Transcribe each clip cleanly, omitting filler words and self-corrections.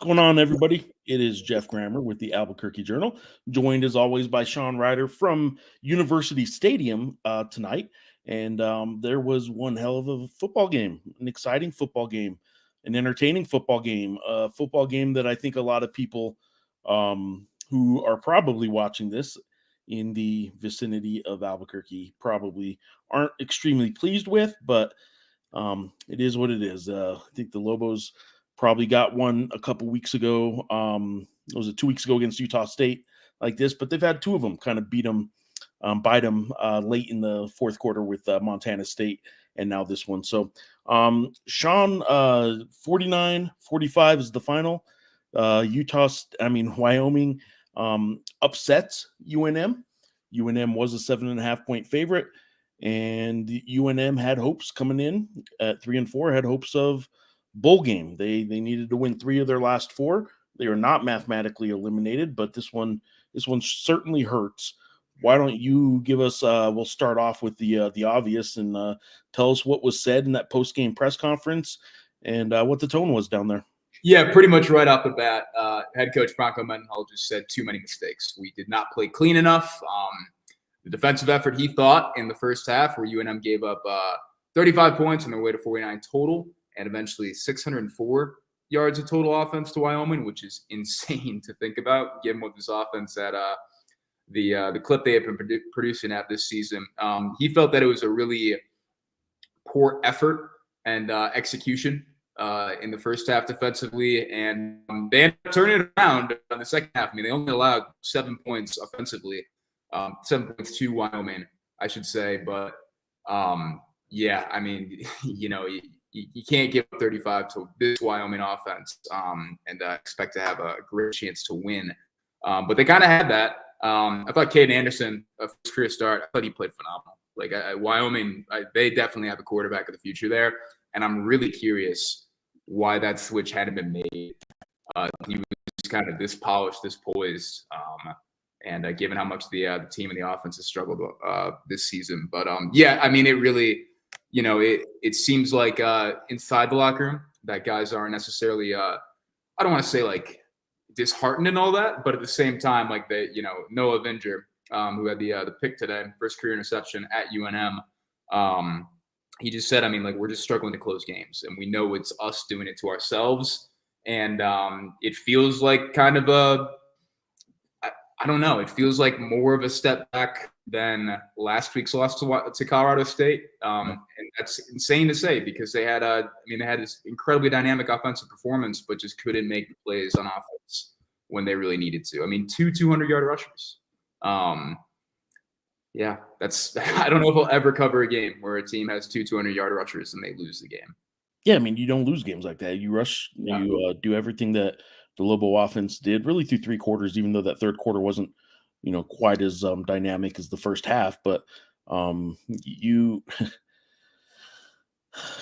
What's going on, everybody? It is Geoff Grammer with the Albuquerque Journal, joined as always by Sean Reider from University Stadium tonight. And there was one hell of a football game, an exciting football game, an entertaining football game that I think a lot of people who are probably watching this in the vicinity of Albuquerque probably aren't extremely pleased with, but it is what it is. I think the Lobos probably got one a couple weeks ago. Was it 2 weeks ago against Utah State like this? But they've had two of them kind of bite them late in the fourth quarter with Montana State, and now this one. So, Sean, 49-45 is the final. Wyoming upsets UNM. UNM was a 7.5-point favorite. And UNM had hopes coming in at 3-4, had hopes of bowl game. They needed to win 3 of their last 4. They are not mathematically eliminated, but this one certainly hurts. Why don't you give us? We'll start off with the obvious and tell us what was said in that post game press conference and what the tone was down there. Yeah, pretty much right off the bat, head coach Bronco Mendenhall just said too many mistakes. We did not play clean enough. The defensive effort, he thought, in the first half, where UNM gave up 35 points on their way to 49 total, and eventually 604 yards of total offense to Wyoming, which is insane to think about, given what this offense at the clip they have been producing at this season. He felt that it was a really poor effort and execution in the first half defensively, and they ended up turning it around in the second half. I mean, they only allowed 7 points offensively. 7 points to Wyoming, I should say. But, yeah, I mean, you can't give up 35 to this Wyoming offense and expect to have a great chance to win. But they kind of had that. I thought Caden Anderson, first career start, I thought he played phenomenal. Like, Wyoming, they definitely have a quarterback of the future there. And I'm really curious why that switch hadn't been made. He was kind of this polished, this poised. And given how much the team and the offense has struggled this season. But, yeah, I mean, it really, it seems like inside the locker room that guys aren't necessarily, I don't want to say, like, disheartened and all that, but at the same time, like, Noah Vinger, who had the pick today, first career interception at UNM, he just said, I mean, like, we're just struggling to close games. And we know it's us doing it to ourselves. And it feels like kind of I don't know. It feels like more of a step back than last week's loss to Colorado State, and that's insane to say because they had this incredibly dynamic offensive performance, but just couldn't make the plays on offense when they really needed to. I mean, 200-yard rushers. Yeah, that's. I don't know if I'll ever cover a game where a team has 200-yard rushers and they lose the game. Yeah, I mean, you don't lose games like that. You rush, you do everything that the Lobo offense did really through 3 quarters, even though that third quarter wasn't, quite as dynamic as the first half. But you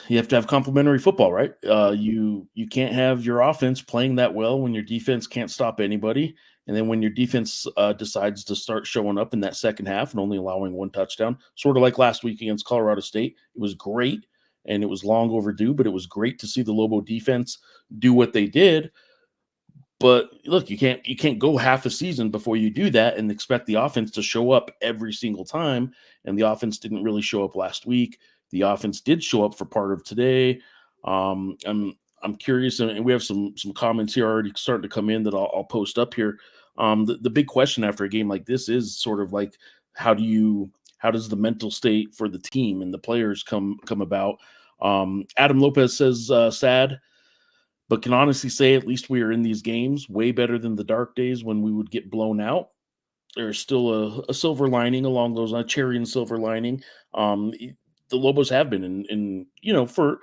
have to have complementary football, right? You can't have your offense playing that well when your defense can't stop anybody. And then when your defense decides to start showing up in that second half and only allowing 1 touchdown, sort of like last week against Colorado State, it was great. And it was long overdue, but it was great to see the Lobo defense do what they did. But look, you can't go half a season before you do that and expect the offense to show up every single time. And the offense didn't really show up last week. The offense did show up for part of today. I'm curious, and we have some comments here already starting to come in that I'll post up here. The big question after a game like this is sort of like, how does the mental state for the team and the players come about? Adam Lopez says, sad, but can honestly say at least we are in these games way better than the dark days when we would get blown out. There's still a silver lining along those, a cherry and silver lining. The Lobos have been in for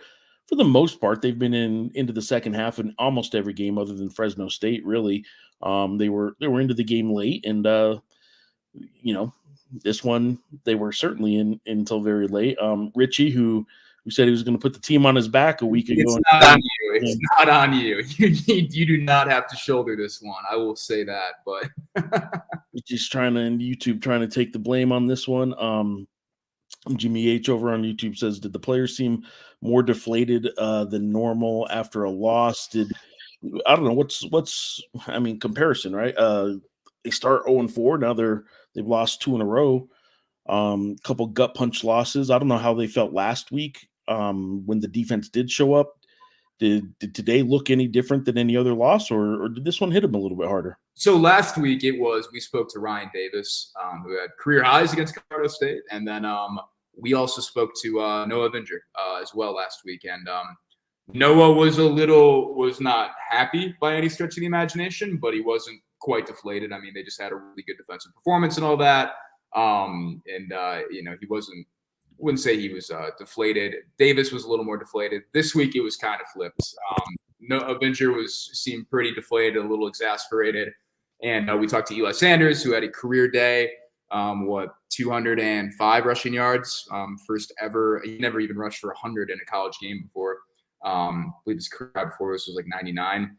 the most part, they've been into the second half in almost every game other than Fresno State, really. They were into the game late, and this one they were certainly in until very late. Richie, who said he was going to put the team on his back a week ago. It's not on you. It's not on you. You do not have to shoulder this one. I will say that, but just trying to take the blame on this one. Jimmy H over on YouTube says, did the players seem more deflated than normal after a loss? Did I don't know what's I mean, comparison, right? They start 0-4. Now they've lost 2 in a row. Couple gut punch losses. I don't know how they felt last week when the defense did show up. Did today look any different than any other loss, or did this one hit them a little bit harder? So last week we spoke to Ryan Davis, who had career highs against Colorado State, and then we also spoke to Noah Vinger as well last week. And Noah was not happy by any stretch of the imagination, but he wasn't quite deflated. I mean, they just had a really good defensive performance and all that. He wouldn't say he was deflated. Davis was a little more deflated. This week it was kind of flipped. Avenger seemed pretty deflated, a little exasperated. And we talked to Eli Sanders, who had a career day, 205 rushing yards, first ever. He never even rushed for 100 in a college game before. I believe his career before this was like 99.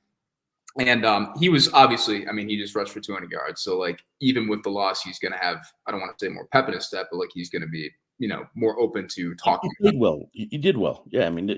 And he was obviously, I mean, he just rushed for 200 yards. So, like, even with the loss, he's going to have, I don't want to say more pep in his step, but, like, he's going to be, more open to talking. You did well. You did well. Yeah, I mean, you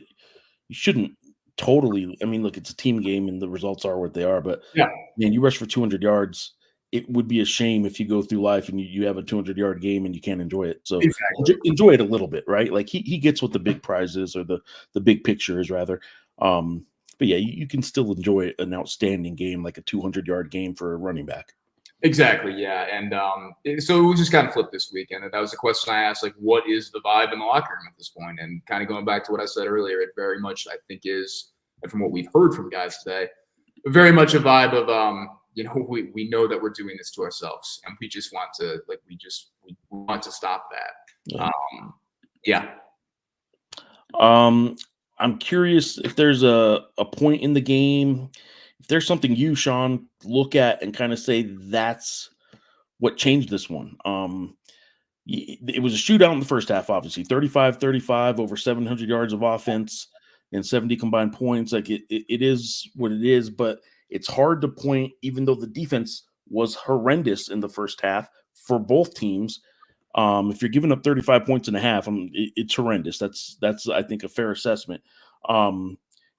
shouldn't totally. I mean, look, it's a team game, and the results are what they are. But, yeah, man, you rush for 200 yards. It would be a shame if you go through life and you have a 200-yard game and you can't enjoy it. So exactly. Enjoy it a little bit, right? Like he gets what the big prize is, or the big picture is rather. But yeah, you can still enjoy an outstanding game, like a 200-yard game for a running back. Exactly, yeah. And so it was just kind of flipped this week. And that was the question I asked, like, what is the vibe in the locker room at this point? And kind of going back to what I said earlier, it very much, I think, is, and from what we've heard from guys today, very much a vibe of, we know that we're doing this to ourselves, and we just want to, like, we want to stop that. Yeah. I'm curious if there's a point in the game, if there's something you, Sean, look at and kind of say that's what changed this one. It was a shootout in the first half, obviously 35-35, over 700 yards of offense and 70 combined points. Like it is what it is, but it's hard to point, even though the defense was horrendous in the first half for both teams. If you're giving up 35 points and a half, it's horrendous. That's I think a fair assessment.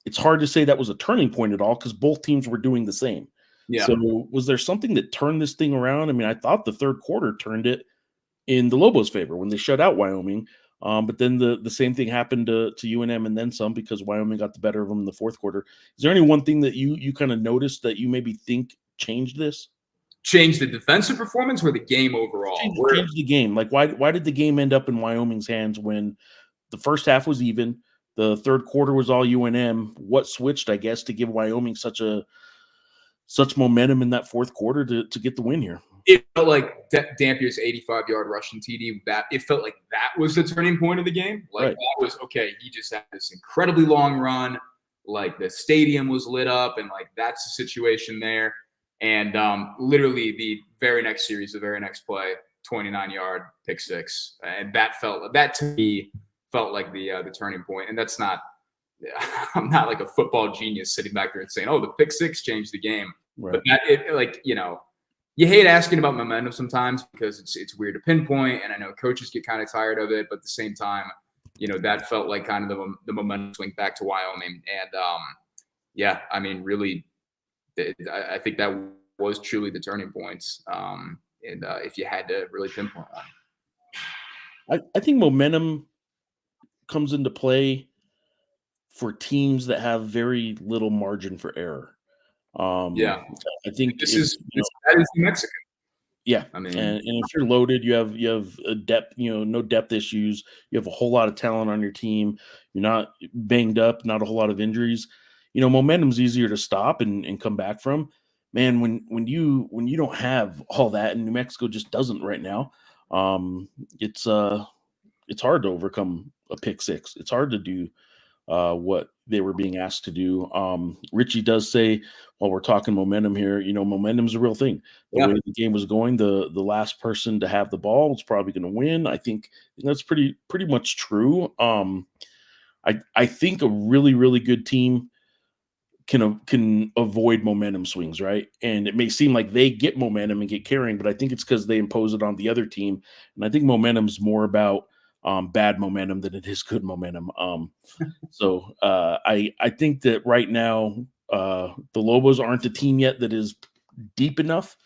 It's hard to say that was a turning point at all because both teams were doing the same. Yeah. So was there something that turned this thing around? I mean, I thought the third quarter turned it in the Lobos' favor when they shut out Wyoming. But then the same thing happened to UNM and then some because Wyoming got the better of them in the fourth quarter. Is there any one thing that you kind of noticed that you maybe think changed this? Change the defensive performance or the game overall? Change the game. Like why did the game end up in Wyoming's hands when the first half was even, the third quarter was all UNM? What switched, I guess, to give Wyoming such momentum in that fourth quarter to get the win here? It felt like Dampier's 85-yard rushing TD. It felt like that was the turning point of the game. Like right. That was okay. He just had this incredibly long run. Like the stadium was lit up, and like that's the situation there. And literally the very next series, the very next play, 29-yard pick six, and that to me felt like the turning point. And that's not. I'm not like a football genius sitting back there and saying, "Oh, the pick six changed the game." Right. But you hate asking about momentum sometimes because it's weird to pinpoint, and I know coaches get kind of tired of it. But at the same time, that felt like kind of the momentum swing back to Wyoming. And I mean, really. I think that was truly the turning points. If you had to really pinpoint one, I think momentum comes into play for teams that have very little margin for error. I think that is New Mexico. Yeah, I mean, and if you're loaded, you have a depth, no depth issues. You have a whole lot of talent on your team. You're not banged up, not a whole lot of injuries. Momentum's easier to stop and come back from. Man, when you don't have all that, and New Mexico just doesn't right now, it's hard to overcome a pick six. It's hard to do what they were being asked to do. Richie does say, while we're talking momentum here, momentum's a real thing. The way the game was going, the last person to have the ball was probably going to win. I think that's pretty much true. I think a really, really good team can avoid momentum swings, right? And it may seem like they get momentum and get carrying, but I think it's because they impose it on the other team. And I think momentum's more about bad momentum than it is good momentum. So I think that right now The Lobos aren't a team yet that is deep enough,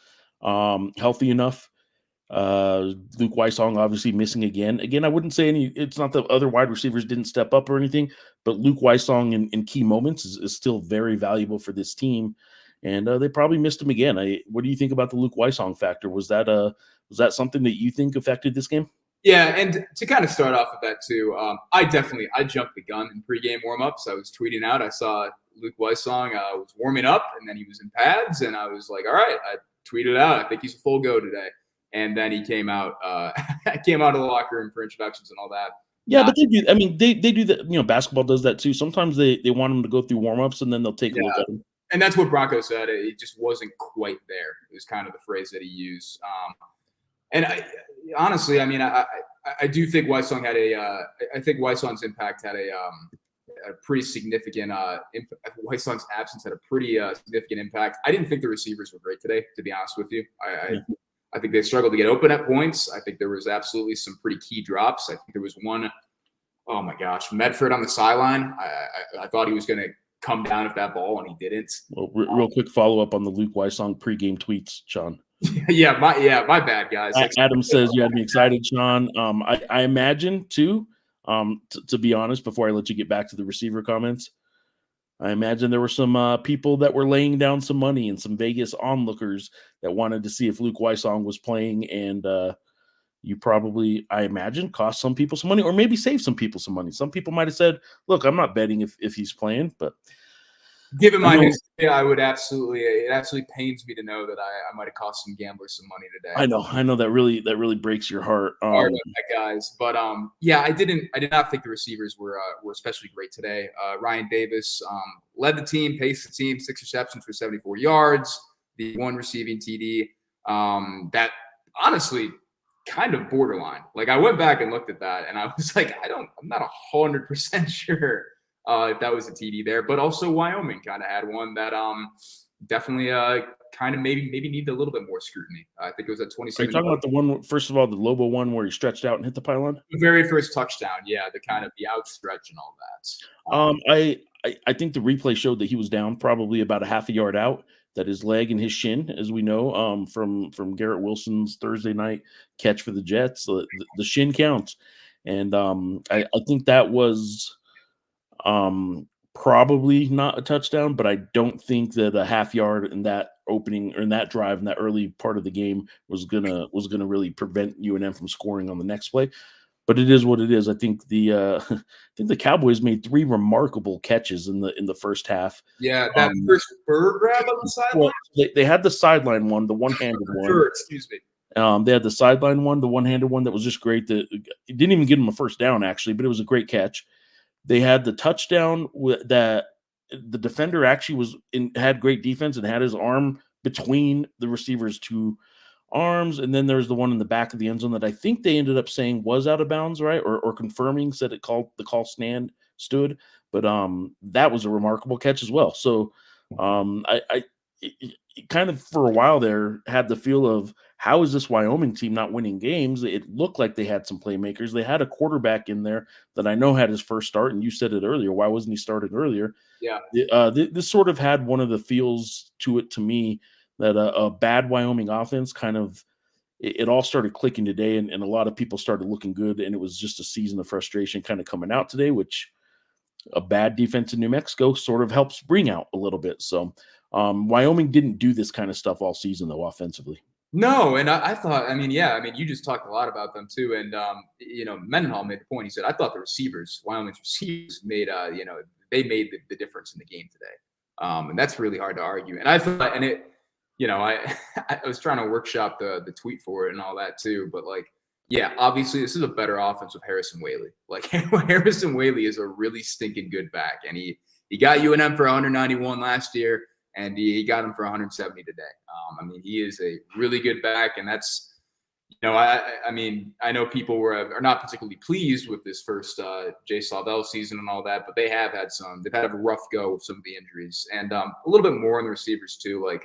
healthy enough. Luke Weissong obviously missing again. Again, I wouldn't say it's not the other wide receivers didn't step up or anything, but Luke Weissong in key moments is still very valuable for this team. And they probably missed him again. What do you think about the Luke Weissong factor? Was that something that you think affected this game? Yeah, and to kind of start off with that too, I jumped the gun in pregame warmups. I was tweeting out. I saw Luke Weissong was warming up, and then he was in pads, and I was like, all right. I tweeted out, I think he's a full go today. And then he came out of the locker room for introductions and all that. Yeah, but they do. I mean, they do that. Basketball does that too. Sometimes they want them to go through warmups, and then they'll take a look at them. And that's what Bronco said. It just wasn't quite there. It was kind of the phrase that he used. And honestly, I mean, I do think Weissong had I think Weissong's impact had a pretty significant Weissong's absence had a pretty significant impact. I didn't think the receivers were great today, to be honest with you. I think they struggled to get open at points. I think there was absolutely some pretty key drops. I think there was one, oh my gosh, Medford on the sideline. I thought he was going to come down with that ball, and he didn't. Well, real quick follow-up on the Luke Weissong pregame tweets, Sean. My bad, guys. Adam says you had me excited, Sean. I imagine too. To be honest, before I let you get back to the receiver comments, I imagine there were some people that were laying down some money and some Vegas onlookers that wanted to see if Luke Weissong was playing, and you probably, I imagine, cost some people some money, or maybe save some people some money. Some people might have said, "Look, I'm not betting if he's playing," but. Given my history, it absolutely pains me to know that I might have cost some gamblers some money today. I know that really breaks your heart. Sorry about that, guys. But I did not think the receivers were especially great today. Ryan Davis led the team, paced the team, 6 receptions for 74 yards, the 1 receiving TD. That honestly kind of borderline. Like, I went back and looked at that, and I was like, I'm not 100% sure. If that was a TD there, but also Wyoming kind of had one that definitely kind of maybe needed a little bit more scrutiny. I think it was at 27. Are you talking about the one, first of all, the Lobo one where he stretched out and hit the pylon? The very first touchdown, yeah, the kind of the outstretch and all that. I think the replay showed that he was down probably about a half a yard out, that his leg and his shin, as we know, from Garrett Wilson's Thursday night catch for the Jets, the shin counts. And I think that was probably not a touchdown, but I don't think that a half yard in that opening or in that drive in that early part of the game was gonna really prevent UNM from scoring on the next play. But it is what it is. I think the Cowboys made 3 remarkable catches in the first half. Yeah, that first bird grab on the sideline. Well, they had the sideline one, the one-handed one. Excuse me. They had the sideline one, the one-handed one that was just great. It didn't even give them a first down actually, but it was a great catch. They had the touchdown that the defender actually had great defense and had his arm between the receiver's 2 arms. And then there's the one in the back of the end zone that I think they ended up saying was out of bounds, right? Or confirming, said the call stood. But that was a remarkable catch as well. So it kind of for a while there had the feel of, how is this Wyoming team not winning games? It looked like they had some playmakers. They had a quarterback in there that I know had his first start, and you said it earlier. Why wasn't he starting earlier? Yeah. This sort of had one of the feels to it to me that a bad Wyoming offense kind of it all started clicking today, and a lot of people started looking good, and it was just a season of frustration kind of coming out today, which a bad defense in New Mexico sort of helps bring out a little bit. So Wyoming didn't do this kind of stuff all season, though, offensively. No, and I thought, you just talked a lot about them too, and Mendenhall made the point. He said, I thought Wyoming's receivers made, they made the difference in the game today, and that's really hard to argue. And I thought, and it, I was trying to workshop the tweet for it and all that too, but obviously this is a better offense with Harrison Whaley. Like, Harrison Whaley is a really stinking good back, and he got UNM for 191 last year. And he got him for 170 today. He is a really good back, and that's, I know people are not particularly pleased with this first Jay Slavell season and all that, but they've had a rough go with some of the injuries, and a little bit more on the receivers too. Like,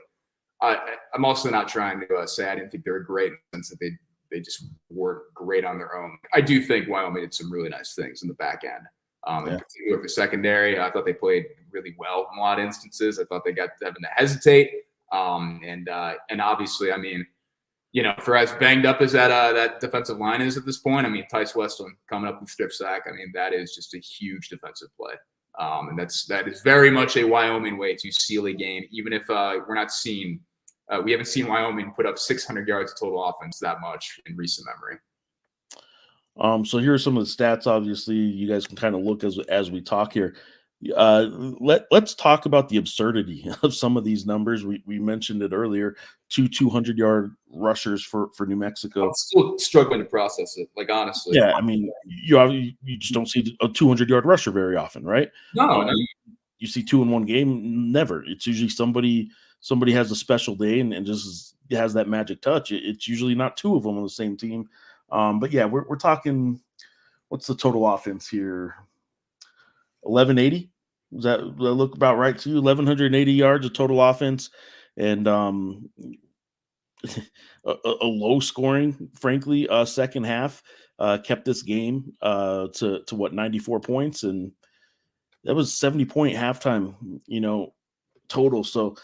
I'm also not trying to say I didn't think they were great in the sense that they just weren't great on their own. I do think Wyoming did some really nice things in the back end. In particular for secondary. I thought they played really well in a lot of instances. I thought they got having to hesitate. And obviously, I mean, for as banged up as that defensive line is at this point, I mean, Tice Westland coming up with strip sack. I mean, that is just a huge defensive play. And that is very much a Wyoming way to seal a game, even if we haven't seen Wyoming put up 600 yards of total offense that much in recent memory. So here are some of the stats. Obviously, you guys can kind of look as we talk here. Let's talk about the absurdity of some of these numbers. We mentioned it earlier. 200-yard rushers for New Mexico. I'm still struggling to process it. Like, honestly. Yeah, I mean, you just don't see a 200-yard rusher very often, right? No. You see two in one game, never. It's usually somebody has a special day and just has that magic touch. It's usually not two of them on the same team. But yeah, we're talking. What's the total offense here? 1180. Does that look about right to you? 1180 yards of total offense, and a low scoring, frankly, second half kept this game to what, 94 points, and that was 70-point halftime, total. So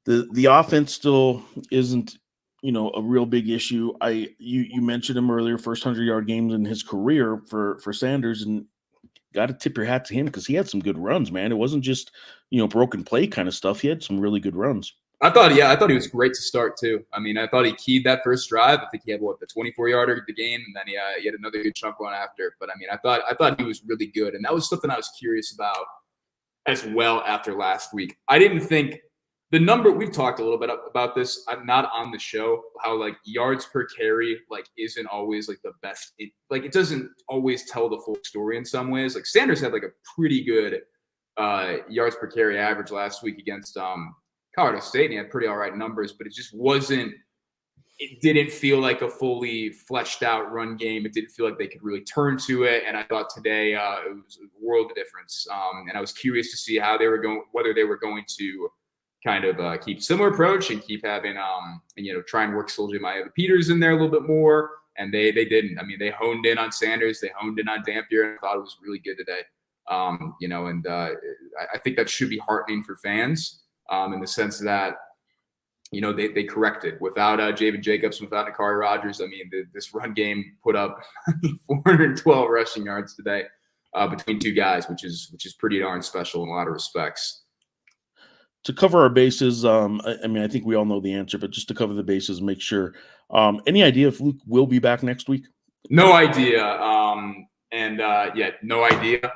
the offense still isn't, a real big issue. You mentioned him earlier, first 100-yard games in his career for Sanders, and got to tip your hat to him because he had some good runs, man. It wasn't just, broken play kind of stuff. He had some really good runs. I thought he was great to start too. I mean, I thought he keyed that first drive. I think he had the 24-yarder the game, and then he had another good chunk one after. But I mean, I thought he was really good, and that was something I was curious about as well after last week. I didn't think the number, we've talked a little bit about this. I'm not on the show, how like yards per carry isn't always the best. It doesn't always tell the full story in some ways. Like Sanders had a pretty good yards per carry average last week against Colorado State, and he had pretty all right numbers, but it didn't feel like a fully fleshed out run game. It didn't feel like they could really turn to it. And I thought today it was a world of difference. And I was curious to see how they were going, whether they were going to kind of keep similar approach and keep having, try and work Soldier Maeva Peters in there a little bit more. And they didn't. I mean, they honed in on Sanders. They honed in on Dampier, and I thought it was really good today. I think that should be heartening for fans in the sense that, they corrected without Javen Jacobs, without Nakari Rogers. I mean, this run game put up 412 rushing yards today between two guys, which is pretty darn special in a lot of respects. To cover our bases, I mean, I think we all know the answer, but just to cover the bases, make sure. Any idea if Luke will be back next week? No idea. No idea.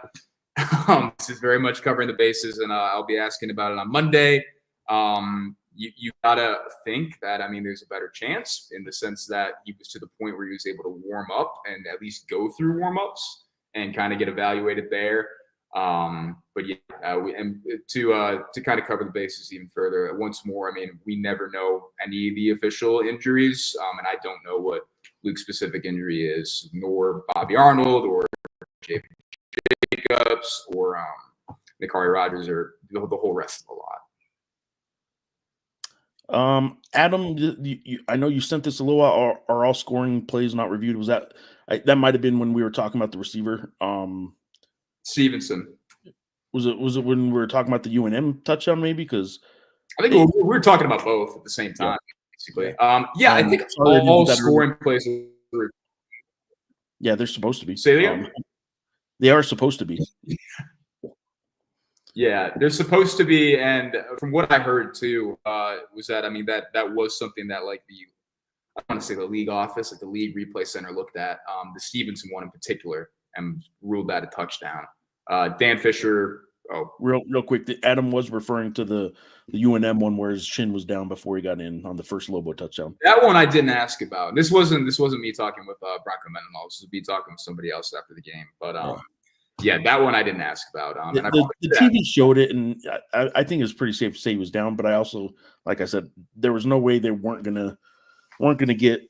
This is very much covering the bases, and I'll be asking about it on Monday. You gotta think that, I mean, there's a better chance in the sense that he was to the point where he was able to warm up and at least go through warm-ups and kind of get evaluated there. But to kind of cover the bases even further once more, I mean, we never know any of the official injuries, and I don't know what Luke's specific injury is, nor Bobby Arnold or Javen Jacobs or Nakari Rogers or the whole rest of the lot. Adam, I know you sent this a little while. Are all scoring plays not reviewed? Was that might have been when we were talking about the receiver? Stevenson. Was it when we were talking about the UNM touchdown? Maybe because I think we were talking about both at the same time, basically. I think all scoring plays. Yeah, they're supposed to be. Say that again? They are supposed to be. Yeah, they're supposed to be, and from what I heard too, was that, I mean, that was something that I want to say the league office, the league replay center looked at, the Stevenson one in particular, and ruled that a touchdown. Dan Fisher. Oh, real quick, Adam was referring to the UNM one where his chin was down before he got in on the first Lobo touchdown. That one I didn't ask about. This wasn't me talking with Bronco Mendenhall. This was me talking with somebody else after the game, but. Yeah, that one I didn't ask about. The TV showed it, and I think it's pretty safe to say he was down. But I also, like I said, there was no way they weren't gonna get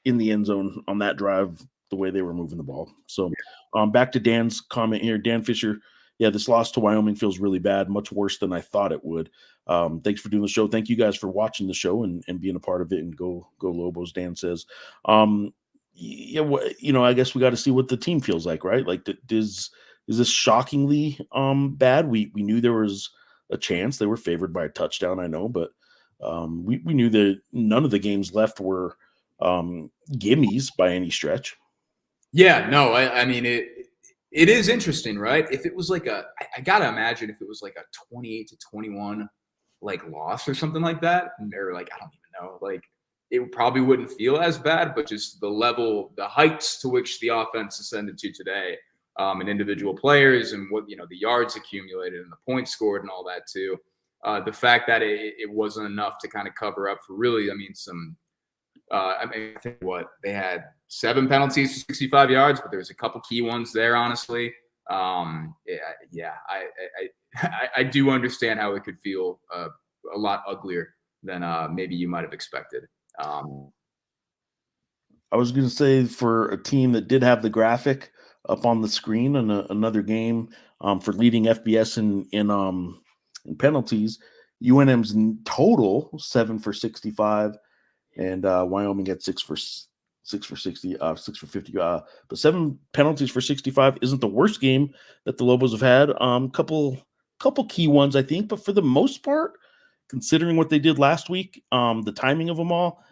in the end zone on that drive the way they were moving the ball. So, back to Dan's comment here, Dan Fisher. Yeah, this loss to Wyoming feels really bad, much worse than I thought it would. Thanks for doing the show. Thank you guys for watching the show and being a part of it. And go Lobos, Dan says. I guess we got to see what the team feels like, right? Like, does shockingly bad? We knew there was a chance. They were favored by a touchdown, I know, but we knew that none of the games left were gimmies by any stretch. Yeah, no, I mean it is interesting, right? If it was like I gotta imagine if it was like a 28-21 like loss or something like that, or like I don't even know, like it probably wouldn't feel as bad, but just the heights to which the offense ascended to today, and individual players and what the yards accumulated and the points scored and all that too. The fact that it wasn't enough to kind of cover up for really, I mean, I think they had 7 penalties for 65 yards, but there's a couple key ones there, honestly. I do understand how it could feel a lot uglier than maybe you might have expected. I was going to say, for a team that did have the graphic up on the screen in another game for leading FBS in penalties, UNM's total 7 for 65. And Wyoming had 6 for 60, 6 for 50. But 7 penalties for 65 isn't the worst game that the Lobos have had. Couple key ones, I think, but for the most part, considering what they did last week, the timing of them all,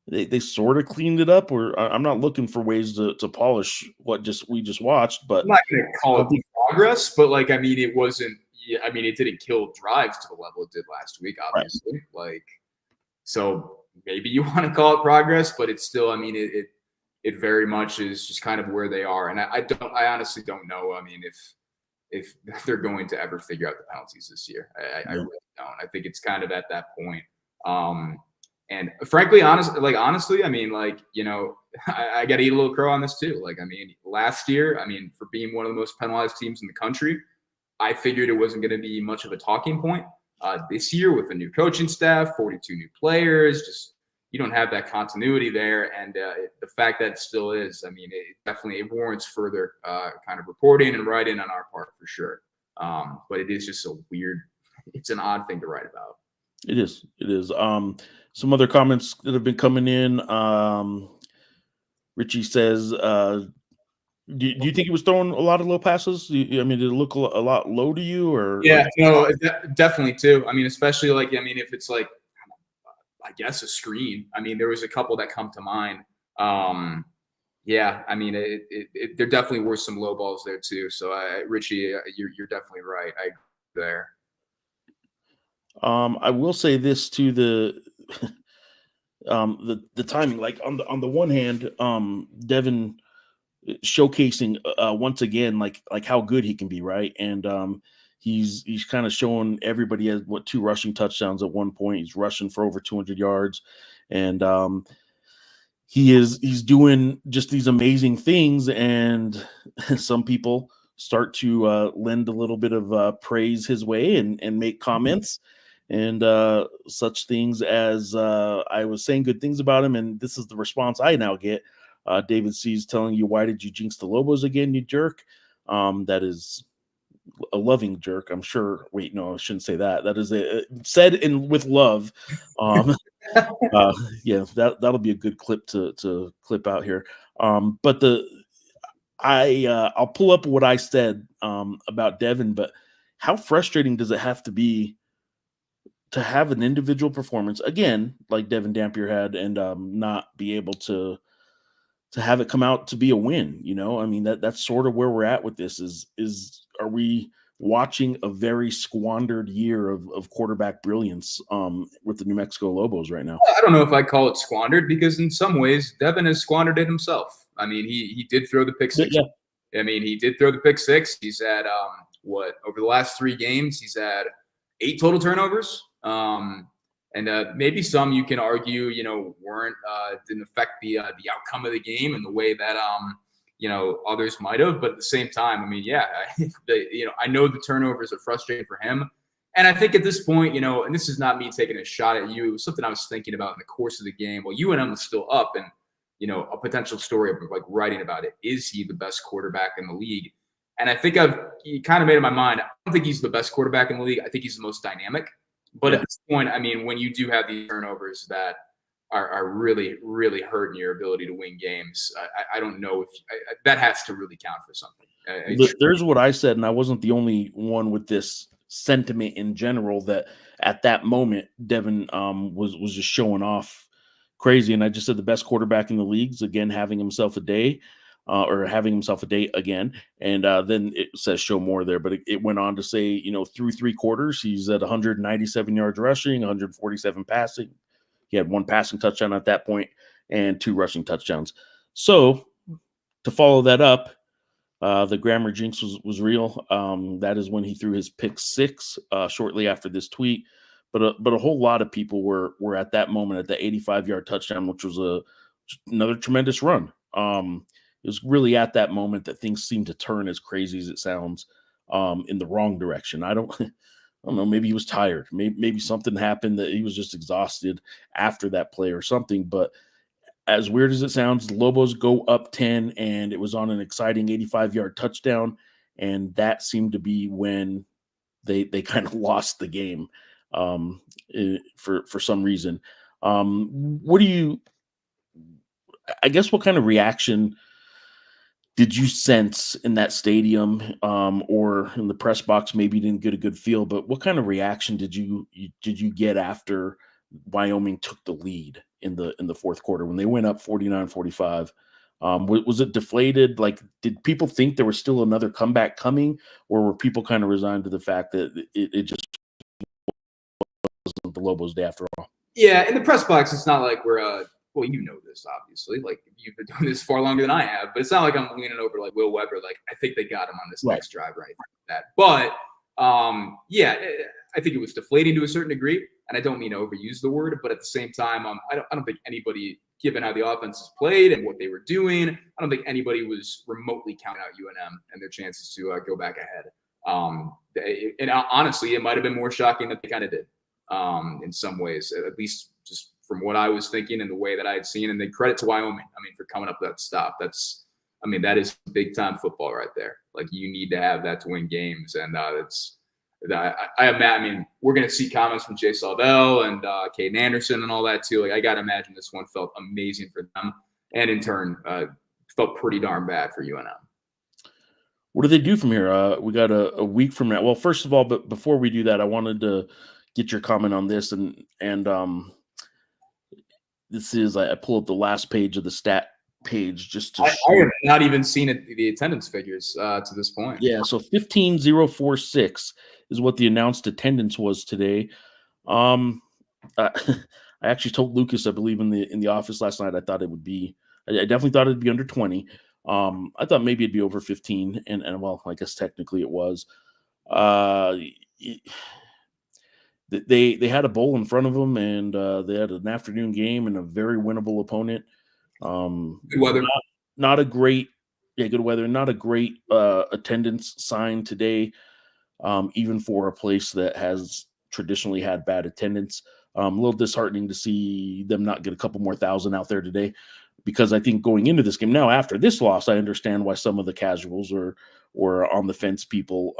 they sort of cleaned it up. Or I'm not looking for ways to polish what we just watched, but I'm not going to call it progress, but like I mean, it wasn't. I mean, it didn't kill drives to the level it did last week, obviously. Right. So maybe you want to call it progress, but it's still, I mean, it very much is just kind of where they are. And I honestly don't know. I mean, if they're going to ever figure out the penalties this year, I really don't. I think it's kind of at that point. And frankly, honestly, I mean, like, I got to eat a little crow on this too. Like, I mean, last year, I mean, for being one of the most penalized teams in the country, I figured it wasn't going to be much of a talking point. This year with a new coaching staff, 42 new players, just you don't have that continuity there. And the fact that it still is, I mean, it warrants further kind of reporting and writing on our part for sure. But it is just so weird. It's an odd thing to write about. It is. Some other comments that have been coming in. Richie says, do you think he was throwing a lot of low passes? I mean, did it look a lot low to you? Or yeah, no, definitely too. I mean, especially if it's like, I guess a screen. I mean, there was a couple that come to mind. Yeah, I mean, there definitely were some low balls there too. So, Richie, you're definitely right. I agree there. I will say this to the timing. Like on the one hand, Devin showcasing once again like how good he can be, right? And he's kind of showing everybody has 2 rushing touchdowns at one point. He's rushing for over 200 yards, and he's doing just these amazing things. And some people start to lend a little bit of praise his way and make comments and such things as I was saying good things about him, and this is the response I now get. David C's telling you, why did you jinx the Lobos again, you jerk? That is a loving jerk, I'm sure. Wait, no, I shouldn't say that. That is said with love. Yeah, that'll be a good clip to clip out here. But I'll pull up what I said about Devin, but how frustrating does it have to be to have an individual performance again, like Devin Dampier had, and not be able to have it come out to be a win? I mean, that's sort of where we're at with this. Are we watching a very squandered year of quarterback brilliance with the New Mexico Lobos right now? I don't know if I call it squandered, because in some ways Devin has squandered it himself. I mean, he did throw the pick six. Yeah. I mean, he did throw the pick six. He's had over the last 3 games, he's had 8 total turnovers. And maybe some you can argue, didn't affect the outcome of the game in the way that others might have. But at the same time, I mean, yeah, I know the turnovers are frustrating for him. And I think at this point, and this is not me taking a shot at you, it was something I was thinking about in the course of the game. Well, UNM was still up, and a potential story of like writing about it. Is he the best quarterback in the league? And I think I've kind of made up my mind. I don't think he's the best quarterback in the league. I think he's the most dynamic. But at this point, I mean, when you do have these turnovers that are really, really hurting your ability to win games. I don't know if that has to really count for something. There's what I said, and I wasn't the only one with this sentiment in general, that at that moment Devin was just showing off crazy. And I just said the best quarterback in the league's again having himself a day, or having himself a day again. And then it says show more there, but it went on to say, through 3 quarters, he's at 197 yards rushing, 147 passing. He had 1 passing touchdown at that point and 2 rushing touchdowns. So to follow that up, the grammar jinx was real. That is when he threw his pick 6 shortly after this tweet. But a whole lot of people were at that moment at the 85-yard touchdown, which was another tremendous run. It was really at that moment that things seemed to turn, as crazy as it sounds, in the wrong direction. I don't know. Maybe he was tired. Maybe something happened that he was just exhausted after that play or something. But as weird as it sounds, the Lobos go up 10, and it was on an exciting 85-yard touchdown. And that seemed to be when they kind of lost the game for some reason. What kind of reaction did you sense in that stadium, or in the press box? Maybe you didn't get a good feel, but what kind of reaction did you get after Wyoming took the lead in the fourth quarter when they went up 49-45? Was it deflated? Like, did people think there was still another comeback coming, or were people kind of resigned to the fact that it just wasn't the Lobos' day after all? Yeah, in the press box, it's not like we're well, you know this, obviously. Like, you've been doing this far longer than I have, but it's not like I'm leaning over like Will Weber. Like, I think they got him on this next drive, right? That, but yeah, I think it was deflating to a certain degree, and I don't mean to overuse the word, but at the same time, I don't think anybody, given how the offense has played and what they were doing, I don't think anybody was remotely counting out UNM and their chances to go back ahead. And honestly, it might have been more shocking that they kind of did in some ways, at least just from what I was thinking and the way that I had seen. And then credit to Wyoming, for coming up that stop. That is big time football right there. Like, you need to have that to win games, and we're going to see comments from Jay Saldell and Caden Anderson and all that too. Like, I got to imagine this one felt amazing for them, and in turn felt pretty darn bad for UNM. What do they do from here? We got a week from now. Well, first of all, but before we do that, I wanted to get your comment on this, and this is, I pull up the last page of the stat page just to I have not even seen the attendance figures to this point. Yeah, so 15,046 is what the announced attendance was today. I actually told Lucas, I believe, in the office last night, I definitely thought it'd be under 20. I thought maybe it'd be over 15, and well, I guess technically it was. They had a bowl in front of them, and they had an afternoon game and a very winnable opponent. Good weather. Not a great, good weather. Not a great attendance sign today, even for a place that has traditionally had bad attendance. A little disheartening to see them not get a couple more thousand out there today, because I think going into this game, now after this loss, I understand why some of the casuals or on the fence people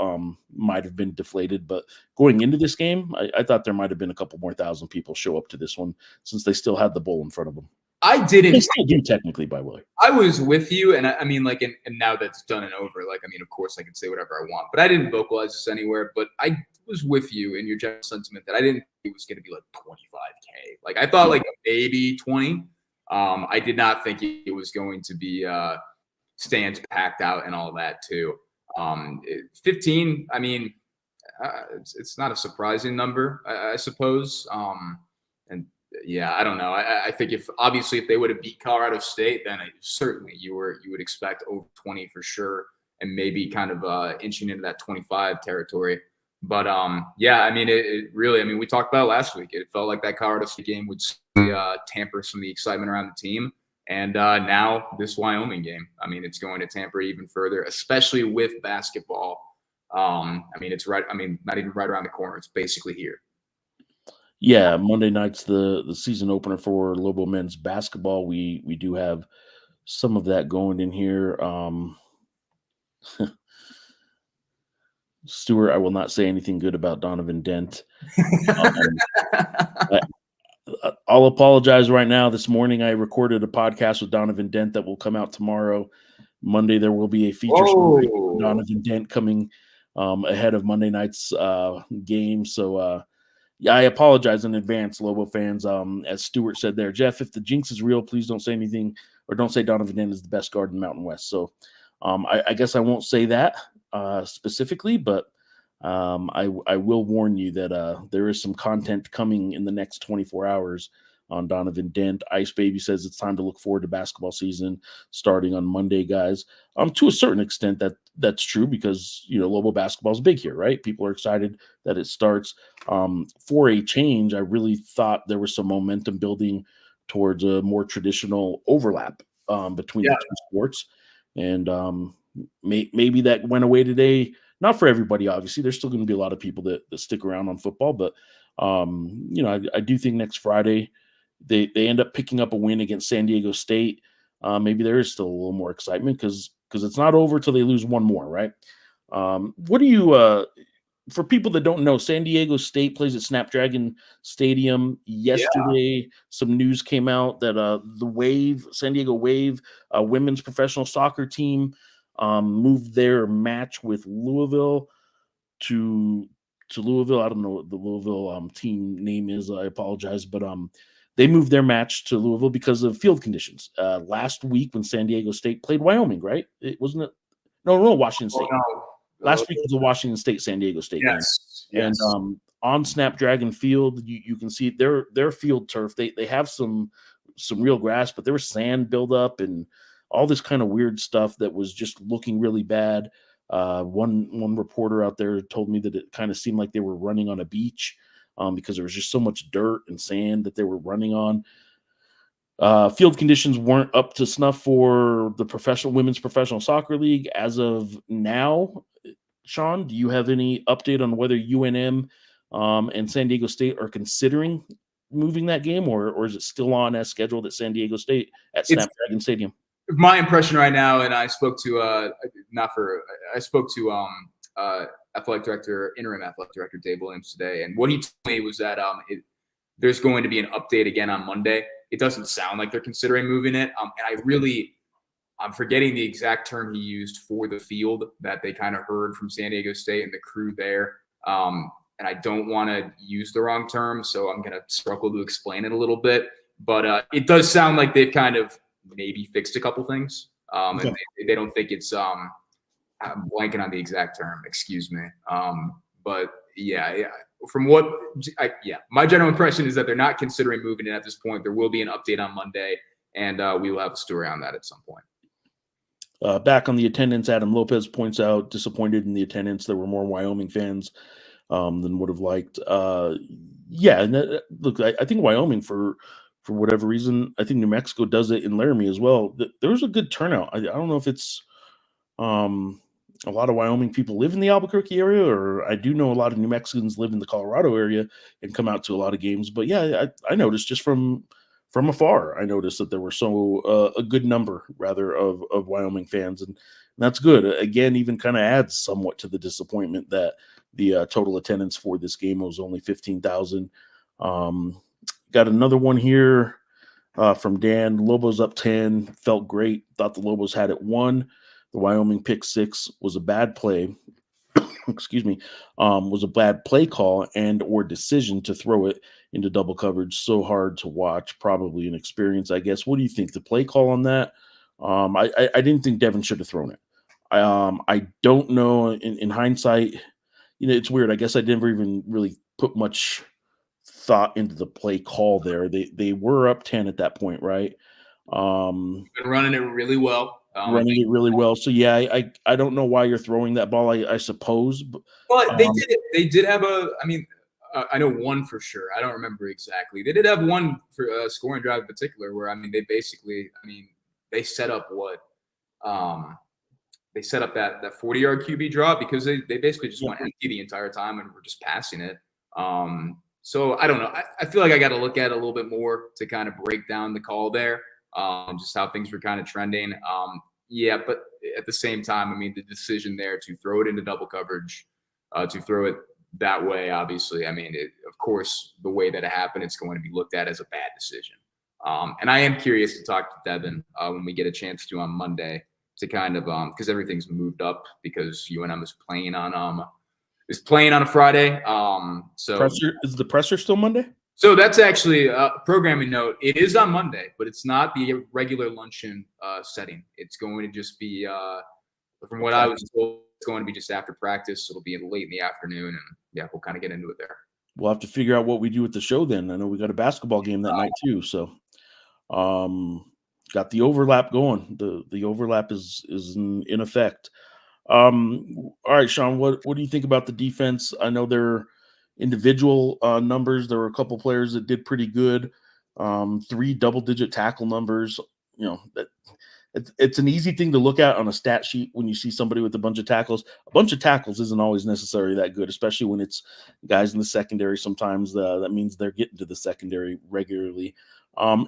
might have been deflated. But going into this game, I thought there might have been a couple more thousand people show up to this one, since they still had the bowl in front of them. I didn't. They still do, technically, by the way. I was with you, and and now that's done and over, of course I can say whatever I want, but I didn't vocalize this anywhere. But I was with you in your general sentiment that I didn't think it was going to be like 25K. Like, I thought maybe 20. I did not think it was going to be stands packed out and all that too. 15. It's not a surprising number, I suppose. And yeah, I don't know. I think if they would have beat Colorado State, then certainly you would expect over 20 for sure, and maybe kind of inching into that 25 territory. But it really, we talked about it last week. It felt like that Colorado State game would tamper some of the excitement around the team. And now this Wyoming game, it's going to tamper even further, especially with basketball. It's right. Not even right around the corner. It's basically here. Yeah, Monday night's the season opener for Lobo men's basketball. We do have some of that going in here. Stuart, I will not say anything good about Donovan Dent. I'll apologize right now. This morning, I recorded a podcast with Donovan Dent that will come out tomorrow. Monday, there will be a feature story with Donovan Dent coming ahead of Monday night's game. So, yeah, I apologize in advance, Lobo fans. As Stuart said there, Geoff, if the jinx is real, please don't say anything or don't say Donovan Dent is the best guard in the Mountain West. So, I guess I won't say that specifically, but I will warn you that there is some content coming in the next 24 hours on Donovan Dent. Ice Baby says it's time to look forward to basketball season starting on Monday, guys. To a certain extent, that's true because Lobo basketball is big here, right? People are excited that it starts. For a change, I really thought there was some momentum building towards a more traditional overlap between the two sports, and maybe that went away today. Not for everybody, obviously. There's still going to be a lot of people that stick around on football, but I do think next Friday they end up picking up a win against San Diego State. Maybe there is still a little more excitement because it's not over till they lose one more, right? What do you for people that don't know, San Diego State plays at Snapdragon Stadium. Yesterday, some news came out that the San Diego Wave, women's professional soccer team, moved their match with Louisville to Louisville. I don't know what the Louisville team name is. I apologize, but they moved their match to Louisville because of field conditions. Last week when San Diego State played Wyoming, right? It wasn't it? No, Washington State. No. Last week was the Washington State San Diego State game. Yes. And on Snapdragon Field, you can see their field turf. They have some real grass, but there was sand buildup and all this kind of weird stuff that was just looking really bad. One reporter out there told me that it kind of seemed like they were running on a beach because there was just so much dirt and sand that they were running on. Field conditions weren't up to snuff for the women's professional soccer league as of now. Sean, do you have any update on whether UNM and San Diego State are considering moving that game, or is it still on as scheduled at San Diego State at Snapdragon Stadium? My impression right now, and I spoke to interim athletic director Dave Williams today, and what he told me was that there's going to be an update again on Monday. It doesn't sound like they're considering moving it, and I'm forgetting the exact term he used for the field that they kind of heard from San Diego State and the crew there. And I don't want to use the wrong term, so I'm going to struggle to explain it a little bit. But it does sound like they've kind of maybe fixed a couple things. And they don't think it's I'm blanking on the exact term, excuse me. But yeah. From my general impression is that they're not considering moving it at this point. There will be an update on Monday, and we will have a story on that at some point. Back on the attendance, Adam Lopez points out disappointed in the attendance. There were more Wyoming fans than would have liked. Look, I think Wyoming, for whatever reason, I think New Mexico does it in Laramie as well. There was a good turnout. I don't know if it's a lot of Wyoming people live in the Albuquerque area, or I do know a lot of New Mexicans live in the Colorado area and come out to a lot of games. But yeah, I noticed just from afar, I noticed that there were a good number rather of Wyoming fans, and that's good. Again, even kind of adds somewhat to the disappointment that the total attendance for this game was only 15,000. Got another one here from Dan. Lobos up 10, felt great. Thought the Lobos had it won. The Wyoming pick six was a bad play. Excuse me, was a bad play call and or decision to throw it into double coverage. So hard to watch, probably an experience, I guess. What do you think? The play call on that? I didn't think Devin should have thrown it. I don't know. In hindsight, it's weird. I guess I never even really put much thought into the play call there. They were up 10 at that point, right? Been running it really well. So yeah, I don't know why you're throwing that ball. I suppose, but they did have I know one for sure. I don't remember exactly. They did have one for a scoring drive in particular where they set up that 40-yard QB draw because they basically just went empty the entire time and were just passing it. So I don't know. I feel like I got to look at it a little bit more to kind of break down the call there. Just how things were kind of trending. But at the same time, the decision there to throw it into double coverage, to throw it that way, obviously, of course, the way that it happened, it's going to be looked at as a bad decision. And I am curious to talk to Devin when we get a chance to on Monday to kind of because everything's moved up because UNM is playing on a Friday. So is the presser still Monday? So that's actually a programming note. It is on Monday, but it's not the regular luncheon setting. It's going to just be, from what I was told, it's going to be just after practice. It'll be late in the afternoon, and yeah, we'll kind of get into it there. We'll have to figure out what we do with the show then. I know we got a basketball game that night too, so got the overlap going. The overlap is in effect. All right, Sean, what do you think about the defense? I know they're individual numbers. There were a couple players that did pretty good. 3 double-digit tackle numbers. You know, that it's an easy thing to look at on a stat sheet when you see somebody with a bunch of tackles. A bunch of tackles isn't always necessarily that good, especially when it's guys in the secondary. Sometimes that means they're getting to the secondary regularly.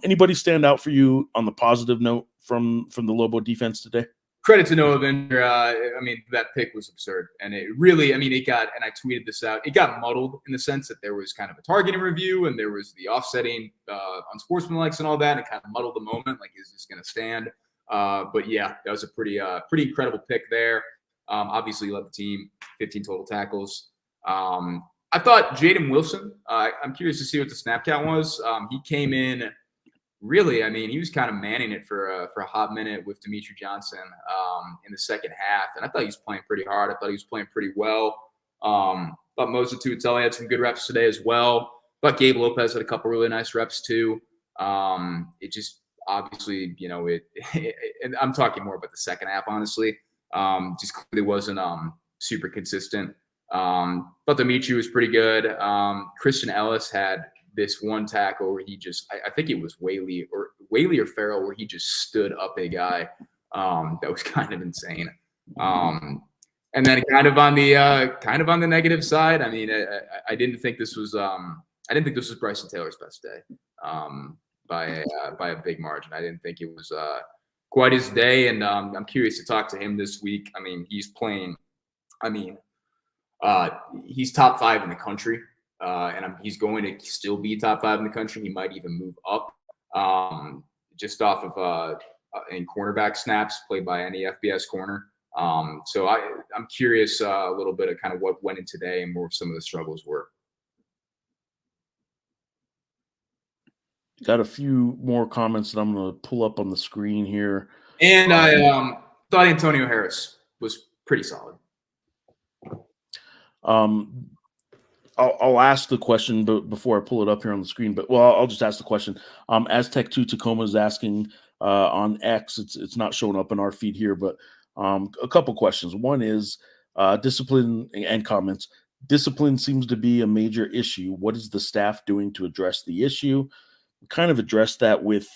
Anybody stand out for you on the positive note from the Lobo defense today? Credit to Noah Vinder. I mean, that pick was absurd. And it really, I mean, it got, and I tweeted this out, it got muddled in the sense that there was kind of a targeting review and there was the offsetting unsportsmanlikes and all that. And it kind of muddled the moment. Like, is this going to stand? But yeah, that was a pretty incredible pick there. Obviously, led the team, 15 total tackles. I thought Jaden Wilson, I'm curious to see what the snap count was. He came in. Really, I mean, he was kind of manning it for a hot minute with Dimitri Johnson in the second half, and I thought he was playing pretty hard. I thought he was playing pretty well. Thought Mosa Tuatele had some good reps today as well. Thought Gabe Lopez had a couple really nice reps too. It just obviously, you know, and I'm talking more about the second half, honestly. Just clearly wasn't super consistent. But Dimitri was pretty good. Christian Ellis had this one tackle where he just, I think it was Whaley or Farrell, where he just stood up a guy. That was kind of insane. And then kind of on the negative side, I mean, I didn't think this was Bryson Taylor's best day by a big margin. I didn't think it was quite his day, and I'm curious to talk to him this week. I mean, he's playing. I mean, he's top 5 in the country. And he's going to still be top 5 in the country. He might even move up just off of in cornerback snaps played by any FBS corner. So I'm curious a little bit of kind of what went in today and where some of the struggles were. Got a few more comments that I'm going to pull up on the screen here. And I thought Antonio Harris was pretty solid. I'll ask the question before I pull it up here on the screen. But I'll just ask the question. Aztec2 Tacoma is asking on X. It's not showing up in our feed here, but a couple questions. One is discipline and comments. Discipline seems to be a major issue. What is the staff doing to address the issue? We kind of addressed that with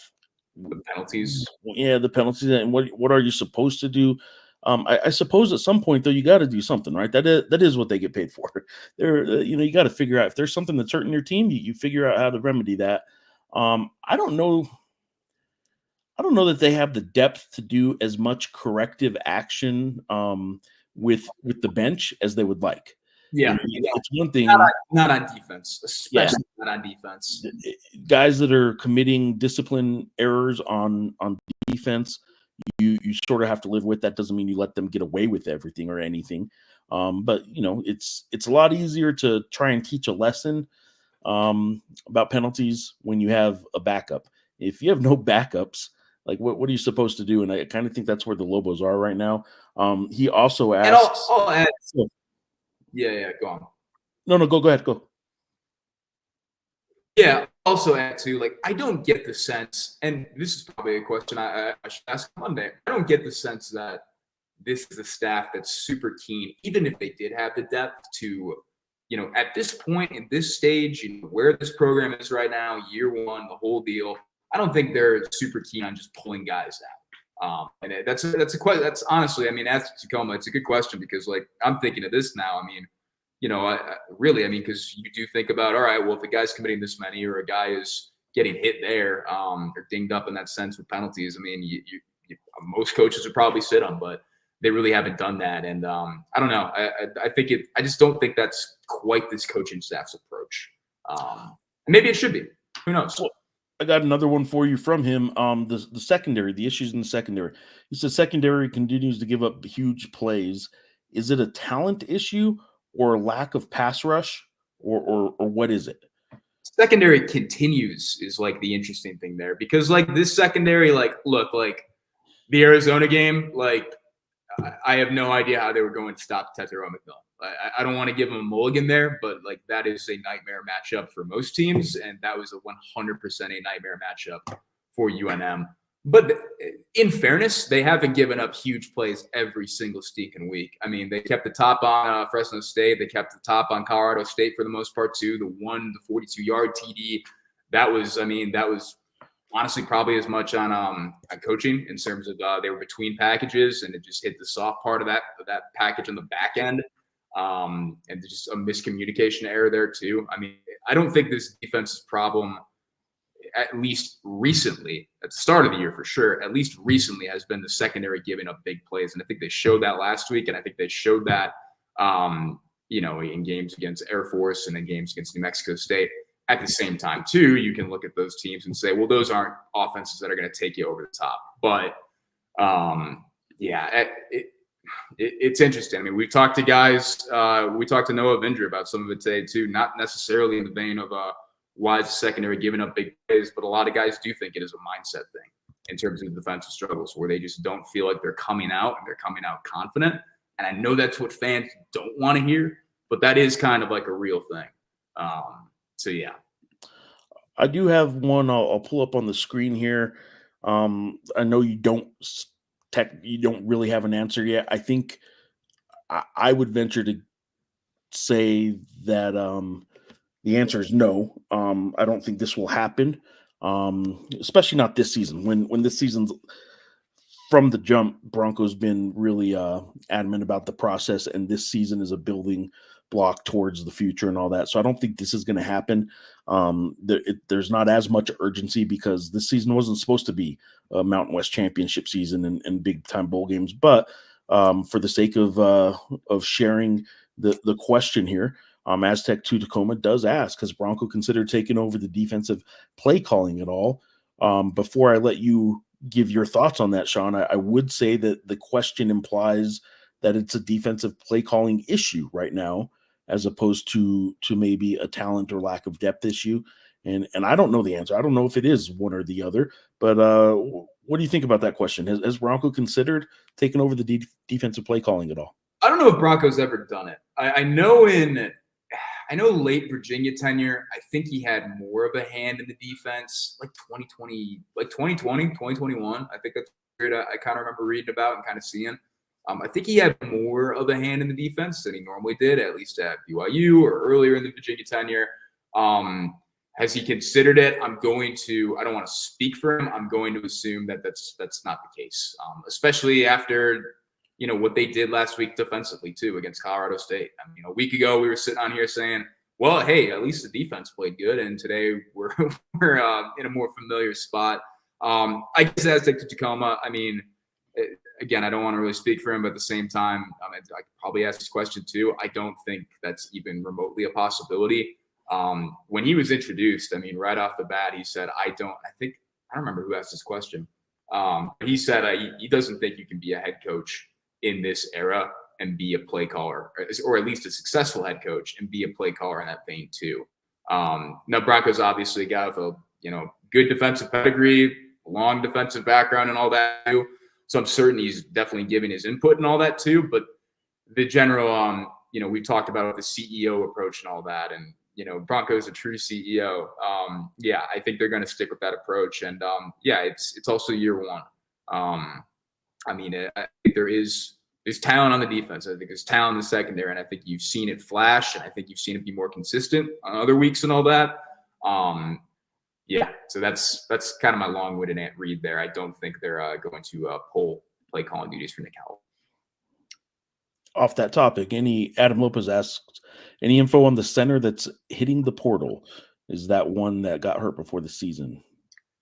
the penalties. Yeah, the penalties. And what are you supposed to do? I suppose at some point though, you got to do something, right? That is what they get paid for. You got to figure out if there's something that's hurting your team, you figure out how to remedy that. I don't know that they have the depth to do as much corrective action with the bench as they would like. Yeah, it's one thing. Not on defense, especially not on defense. Guys that are committing discipline errors on defense, you sort of have to live with. That doesn't mean you let them get away with everything or anything. But it's a lot easier to try and teach a lesson about penalties when you have a backup. If you have no backups, like what are you supposed to do? And I kind of think that's where the Lobos are right now. He also asks. I'll add. Yeah, go on. No, go ahead, go. Yeah, also add to, like, I don't get the sense, and this is probably a question I should ask Monday. I don't get the sense that this is a staff that's super keen, even if they did have the depth to, at this point in this stage, where this program is right now, year one, the whole deal. I don't think they're super keen on just pulling guys out. And that's a question. That's honestly, I mean, as Tacoma, it's a good question because, like, I'm thinking of this now. I mean, because you do think about, all right, well, if a guy's committing this many or a guy is getting hit there or dinged up in that sense with penalties, I mean, most coaches would probably sit them, but they really haven't done that. And I don't know. I just don't think that's quite this coaching staff's approach. Maybe it should be. Who knows? Well, I got another one for you from him. The secondary, the issues in the secondary. He says secondary continues to give up huge plays. Is it a talent issue or a lack of pass rush, or what is it? Secondary continues is like the interesting thing there, because like this secondary, like look, like the Arizona game, like I have no idea how they were going to stop Tetero McMillan. I don't want to give him a mulligan there, but like that is a nightmare matchup for most teams, and that was a 100% a nightmare matchup for UNM. But in fairness, they haven't given up huge plays every single stinking week. I mean, they kept the top on Fresno State. They kept the top on Colorado State for the most part too. The 42-yard TD. That was honestly probably as much on coaching in terms of they were between packages and it just hit the soft part of that package on the back end. And just a miscommunication error there too. I mean, I don't think this defense's problem, at least recently, at the start of the year for sure, at least recently, has been the secondary giving up big plays. And I think they showed that last week. And I think they showed that, in games against Air Force and in games against New Mexico State. At the same time, too, you can look at those teams and say, well, those aren't offenses that are going to take you over the top. But, it's interesting. I mean, we've talked to guys. We talked to Noah Vinger about some of it today, too, not necessarily in the vein of why is the secondary giving up big plays, but a lot of guys do think it is a mindset thing in terms of defensive struggles where they just don't feel like they're coming out and they're coming out confident. And I know that's what fans don't want to hear, but that is kind of like a real thing. So, yeah. I do have one I'll pull up on the screen here. I know you don't really have an answer yet. I think I would venture to say that the answer is no. I don't think this will happen, especially not this season. When this season's from the jump, Bronco's been really adamant about the process, and this season is a building block towards the future and all that. So I don't think this is going to happen. There's not as much urgency because this season wasn't supposed to be a Mountain West championship season and big time bowl games. But for the sake of sharing the question here, Aztec 2 Tacoma does ask, has Bronco considered taking over the defensive play calling at all? Before I let you give your thoughts on that, Sean, I would say that the question implies that it's a defensive play calling issue right now, as opposed to maybe a talent or lack of depth issue. And I don't know the answer. I don't know if it is one or the other, but what do you think about that question? Has Bronco considered taking over the defensive play calling at all? I don't know if Bronco's ever done it. I know late Virginia tenure, I think he had more of a hand in the defense, like 2020, 2021. I think that's weird. I kind of remember reading about and kind of seeing. I think he had more of a hand in the defense than he normally did, at least at BYU or earlier in the Virginia tenure. Has he considered it? I don't want to speak for him. I'm going to assume that that's not the case, especially after, what they did last week defensively too against Colorado State. I mean, a week ago we were sitting on here saying, well, hey, at least the defense played good. And today we're in a more familiar spot. I guess Aztec to Tacoma, I mean, again, I don't want to really speak for him, but at the same time, I could probably ask this question too. I don't think that's even remotely a possibility. When he was introduced, I mean, right off the bat, he said, I don't remember who asked this question. He said he doesn't think you can be a head coach in this era and be a play caller, or at least a successful head coach and be a play caller in that vein too. Now Bronco's obviously got a good defensive pedigree, long defensive background and all that too. So I'm certain he's definitely giving his input and all that too. But the general, we talked about the CEO approach and all that, and Bronco's a true CEO. I think they're going to stick with that approach, and it's also year one. I think there's talent on the defense. I think there's talent in the secondary, and I think you've seen it flash, and I think you've seen it be more consistent on other weeks and all that. So that's kind of my long-winded read there. I don't think they're going to pull play calling duties for Nick Howell. Off that topic, Adam Lopez asks, any info on the center that's hitting the portal? Is that one that got hurt before the season?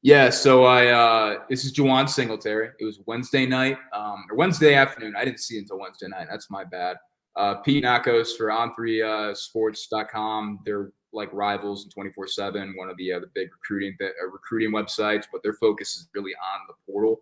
Yeah, so this is Juwan Singletary. It was Wednesday night or Wednesday afternoon. I didn't see it until Wednesday night. That's my bad. Pete Nakos for On3Sports.com. They're like Rivals and 24/7, one of the big recruiting websites, but their focus is really on the portal,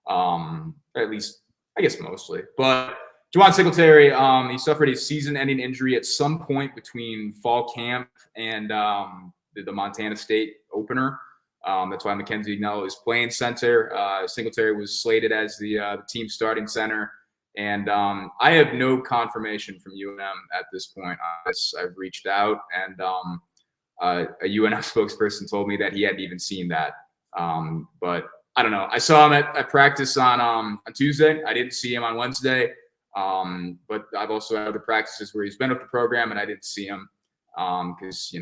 or at least I guess mostly. But Juwan Singletary, he suffered a season-ending injury at some point between fall camp and the Montana State opener. That's why Mackenzie Agnello is playing center. Singletary was slated as the team starting center. And I have no confirmation from UNM at this point. I've reached out, and a UNM spokesperson told me that he hadn't even seen that. But I don't know. I saw him at practice on Tuesday. I didn't see him on Wednesday. But I've also had other practices where he's been with the program, and I didn't see him because,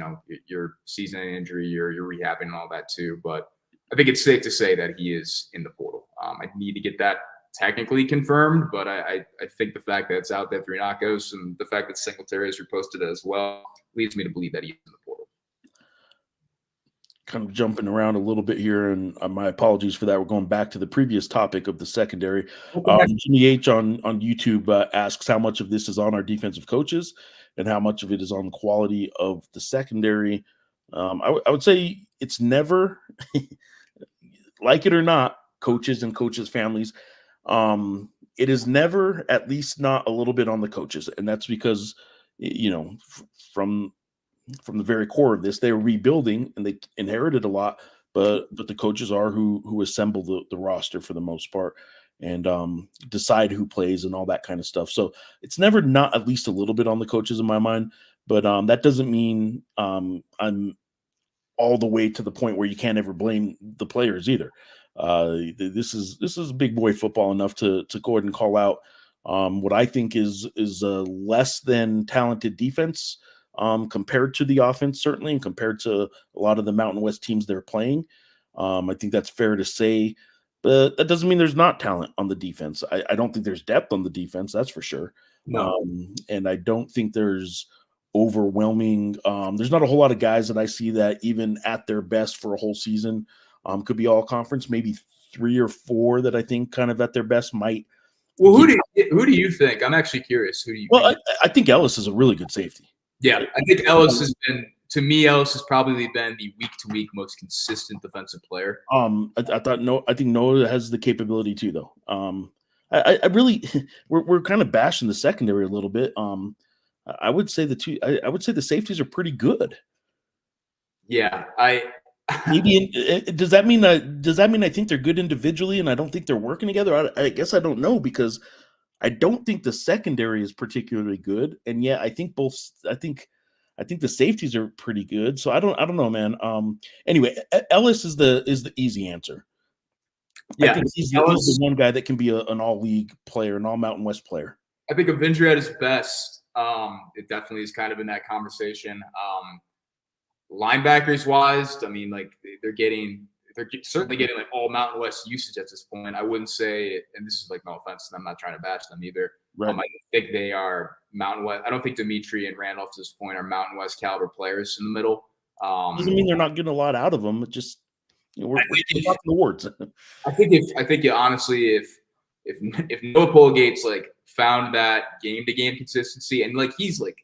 your season-ending injury, you're rehabbing and all that too. But I think it's safe to say that he is in the portal. I need to get that technically confirmed, but I think the fact that it's out there through Nakos and the fact that Singletary has reposted it as well leads me to believe that he's in the portal. Kind of jumping around a little bit here, and my apologies for that. We're going back to the previous topic of the secondary. Jimmy H on YouTube asks how much of this is on our defensive coaches and how much of it is on the quality of the secondary. I would say it's never, like it or not, coaches and coaches' families. It is never, at least not a little bit, on the coaches, and that's because from the very core of this, they were rebuilding and they inherited a lot, but the coaches are who assemble the roster for the most part and decide who plays and all that kind of stuff. So it's never not at least a little bit on the coaches in my mind, but that doesn't mean I'm all the way to the point where you can't ever blame the players either. This is big boy football enough to go ahead and call out what I think is a less than talented defense compared to the offense, certainly, and compared to a lot of the Mountain West teams they're playing. I think that's fair to say, but that doesn't mean there's not talent on the defense. I don't think there's depth on the defense, that's for sure. No. And I don't think there's overwhelming. There's not a whole lot of guys that I see that even at their best for a whole season could be all conference. Maybe 3 or 4 that I think kind of at their best might. Well, who do you think? I'm actually curious. Who do you think? I think Ellis is a really good safety. Yeah, I think Ellis has been, to me, Ellis has probably been the week-to-week most consistent defensive player. I think Noah has the capability too, though. I really, we're kind of bashing the secondary a little bit. I would say the safeties are pretty good. Yeah, does that mean I think they're good individually and I don't think they're working together? I guess I don't know, because I don't think the secondary is particularly good, and yet I think the safeties are pretty good. So I don't know, man. Anyway, Ellis is the easy answer. Yeah, I think he's the one guy that can be an all-league player, an all-Mountain West player. I think Avindra at his best, it definitely is kind of in that conversation. Linebackers wise, I mean, like they're certainly getting like all Mountain West usage at this point. I wouldn't say, and this is like no offense, and I'm not trying to bash them either. Right. I think they are Mountain West. I don't think Dimitri and Randolph to this point are Mountain West caliber players in the middle. Doesn't mean they're not getting a lot out of them. It just we're talking awards. I think honestly, if Noah Polgate's like found that game-to-game consistency, and like he's like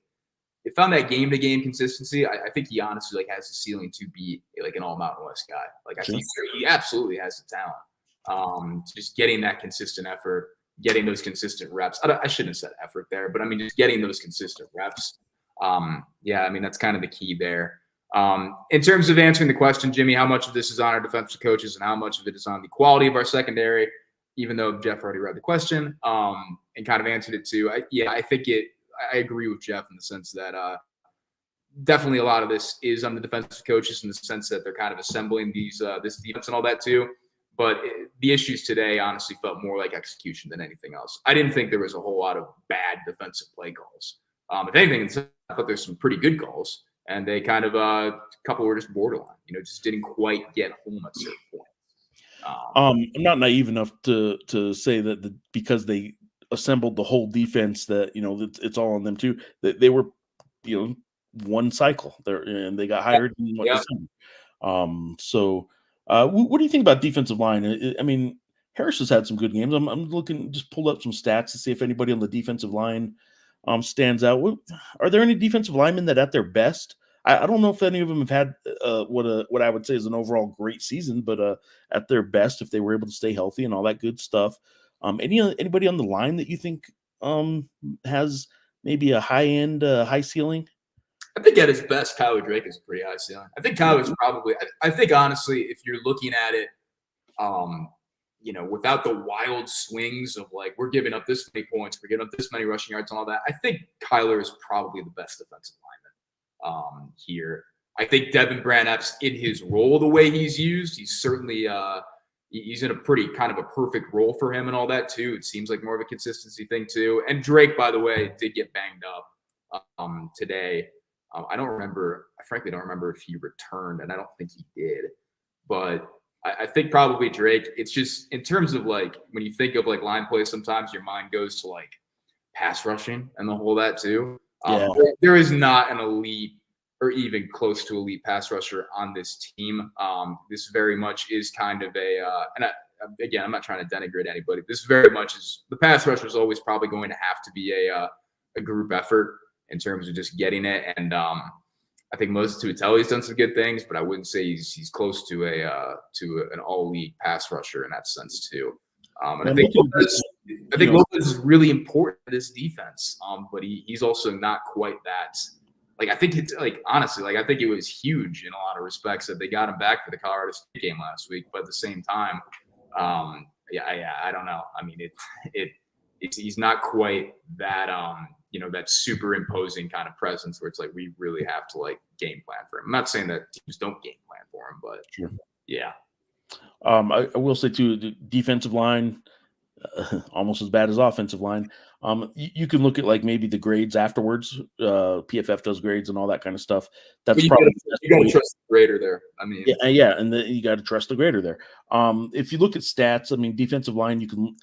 if found that game-to-game consistency, I think he honestly like has the ceiling to be like an all Mountain West guy. Like I think he absolutely has the talent. Just getting that consistent effort, getting those consistent reps. I shouldn't have said effort there, but I mean just getting those consistent reps. Yeah, I mean that's kind of the key there. In terms of answering the question, Jimmy, how much of this is on our defensive coaches and how much of it is on the quality of our secondary? Even though Geoff already read the question and kind of answered it too. I agree with Geoff in the sense that definitely a lot of this is on the defensive coaches in the sense that they're kind of assembling this defense and all that too. But the issues today honestly felt more like execution than anything else. I didn't think there was a whole lot of bad defensive play calls. If anything, I thought there's some pretty good calls, and they kind of a couple were just borderline. Just didn't quite get home at certain points. I'm not naive enough to say that because they assembled the whole defense that it's all on them too. That they were one cycle there and they got hired in December. So what do you think about defensive line? I mean, Harris has had some good games. I'm looking, just pulled up some stats to see if anybody on the defensive line stands out. Are there any defensive linemen that at their best I don't know if any of them have had what I would say is an overall great season, but at their best, if they were able to stay healthy and all that good stuff. Anybody on the line that you think has maybe a high end, high ceiling? I think at his best, Kyler Drake is a pretty high ceiling. I think Kyler's probably. I think honestly, if you're looking at it, without the wild swings of like we're giving up this many points, we're giving up this many rushing yards and all that, I think Kyler is probably the best defensive lineman here. I think Devin Brannap's in his role the way he's used. He's certainly he's in a pretty kind of a perfect role for him and all that too. It seems like more of a consistency thing too. And Drake, by the way, did get banged up today. I frankly don't remember if he returned, and I don't think he did. But I think probably Drake. It's just in terms of like when you think of like line play, sometimes your mind goes to like pass rushing and the whole that too. There is not an elite or even close to elite pass rusher on this team. This very much is kind of again, I'm not trying to denigrate anybody. This very much is the pass rusher is always probably going to have to be a group effort in terms of just getting it. And I think Moses Tuatelli's done some good things, but I wouldn't say he's close to an all-league pass rusher in that sense too. And I think Lopez is really important for this defense, but he's also not quite that. Like I think it's like honestly, like I think it was huge in a lot of respects that they got him back for the Colorado State game last week. But at the same time, I don't know. I mean, he's not quite that that super imposing kind of presence where it's like we really have to like game plan for him. I'm not saying that teams don't game plan for him, but sure. Yeah. I will say too, the defensive line almost as bad as offensive line. You can look at like maybe the grades afterwards. PFF does grades and all that kind of stuff. That's you probably got to trust the grader there. I mean, and you got to trust the grader there. If you look at stats, I mean, defensive line, you can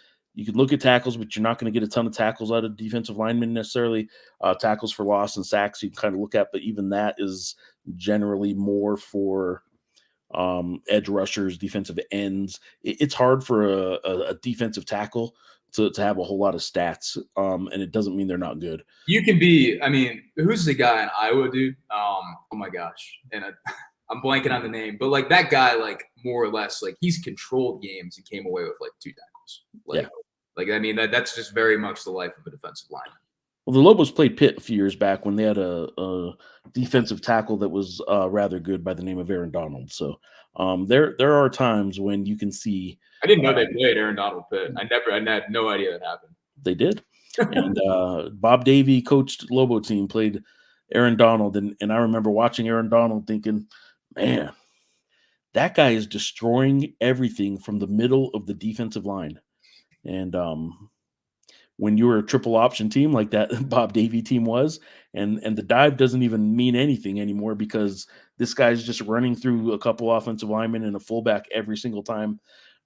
look at tackles, but you're not going to get a ton of tackles out of defensive linemen necessarily. Tackles for loss and sacks you can kind of look at, but even that is generally more for edge rushers, defensive ends. It's hard for a defensive tackle to have a whole lot of stats, and it doesn't mean they're not good. You can be. I mean, who's the guy in Iowa, dude? Oh my gosh, and I'm blanking on the name, but like that guy, like more or less, like he's controlled games and came away with like 2 tackles. Like I mean that's just very much the life of a defensive lineman. Well, the Lobos played Pitt a few years back when they had a defensive tackle that was rather good by the name of Aaron Donald. So there are times when you can see. I didn't know they played Aaron Donald Pitt. I had no idea that happened. They did. And Bob Davie coached Lobo team, played Aaron Donald. And I remember watching Aaron Donald thinking, man, that guy is destroying everything from the middle of the defensive line. And when you were a triple option team like that Bob Davie team was, and the dive doesn't even mean anything anymore because this guy's just running through a couple offensive linemen and a fullback every single time.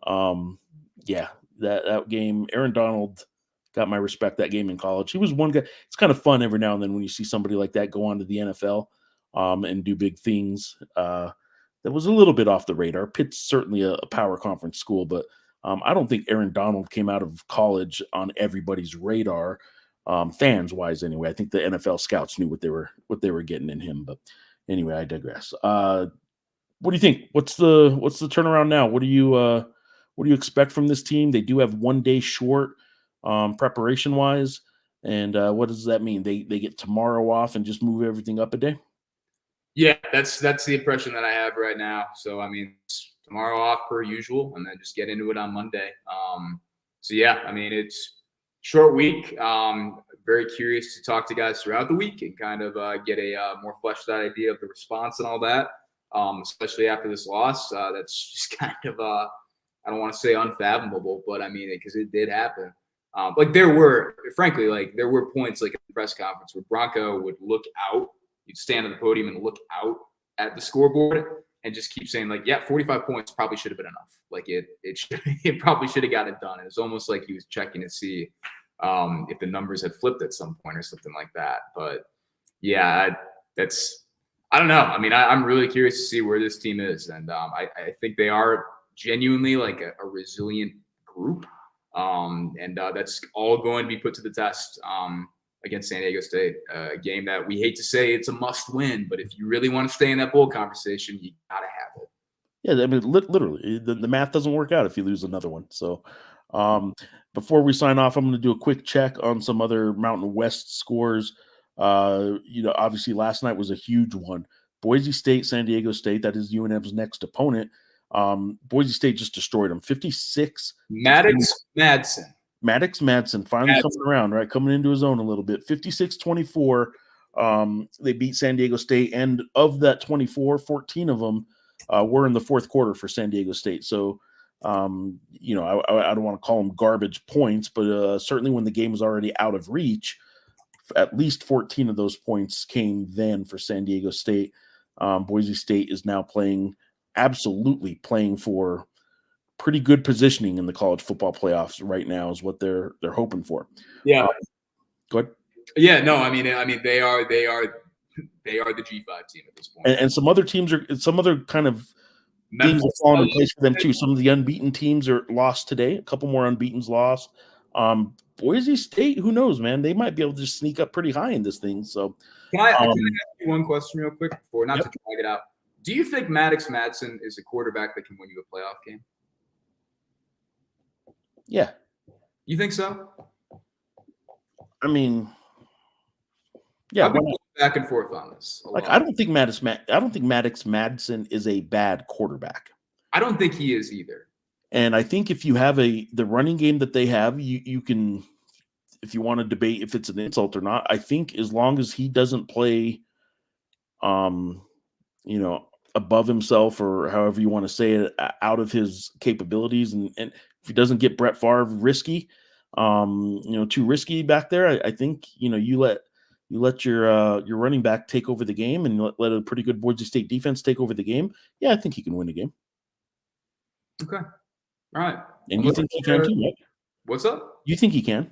That game, Aaron Donald got my respect that game in college. He was one guy. It's kind of fun every now and then when you see somebody like that go on to the NFL and do big things. That was a little bit off the radar. Pitt's certainly a power conference school, but I don't think Aaron Donald came out of college on everybody's radar, fans wise. Anyway, I think the NFL scouts knew what they were getting in him. But anyway, I digress. What do you think? What's the turnaround now? What do you expect from this team? They do have 1 day short preparation wise, and what does that mean? They get tomorrow off and just move everything up a day. Yeah, that's the impression that I have right now. So I mean, tomorrow off per usual, and then just get into it on Monday. So yeah, I mean it's short week. Very curious to talk to guys throughout the week and kind of get a more fleshed out idea of the response and all that. Especially after this loss, that's just kind of I don't want to say unfathomable, but I mean because it did happen. Like there were points like in the press conference where Bronco would look out. You'd stand on the podium and look out at the scoreboard and just keep saying like, yeah, 45 points probably should have been enough. Like it probably should have got it done. It was almost like he was checking to see if the numbers had flipped at some point or something like that. But yeah, I don't know. I mean, I'm really curious to see where this team is. And I think they are genuinely like a resilient group. And that's all going to be put to the test against San Diego State, a game that we hate to say it's a must win, but if you really want to stay in that bowl conversation, you got to have it. Yeah, I mean, literally, the math doesn't work out if you lose another one. So, before we sign off, I'm going to do a quick check on some other Mountain West scores. Obviously, last night was a huge one. Boise State, San Diego State, that is UNM's next opponent. Boise State just destroyed them, 56. Maddox Madsen finally coming around, right? Coming into his own a little bit. 56-24. They beat San Diego State, and of that 24, 14 of them were in the fourth quarter for San Diego State. So, I don't want to call them garbage points, but certainly when the game was already out of reach, at least 14 of those points came then for San Diego State. Boise State is now absolutely playing for pretty good positioning in the college football playoffs right now is what they're hoping for. Yeah. Go ahead. Yeah, no, I mean they are the G5 team at this point. And some other teams some other kind of things have fallen in place for them too. Some of the unbeaten teams are lost today. A couple more unbeaten's lost. Boise State, who knows, man? They might be able to just sneak up pretty high in this thing. So can I ask you one question real quick before not to drag it out? Do you think Maddox Madsen is a quarterback that can win you a playoff game? Yeah. You think so? I mean, yeah. I've been back and forth on this. I don't think Maddox Madsen is a bad quarterback. I don't think he is either. And I think if you have the running game that they have, you can, if you want to debate if it's an insult or not, I think as long as he doesn't play, above himself or however you want to say it, out of his capabilities, and if he doesn't get Brett Favre risky, too risky back there, I think you let your running back take over the game and let a pretty good Boise State defense take over the game. Yeah, I think he can win a game. Okay. All right. And you think he can too, right? What's up? You think he can?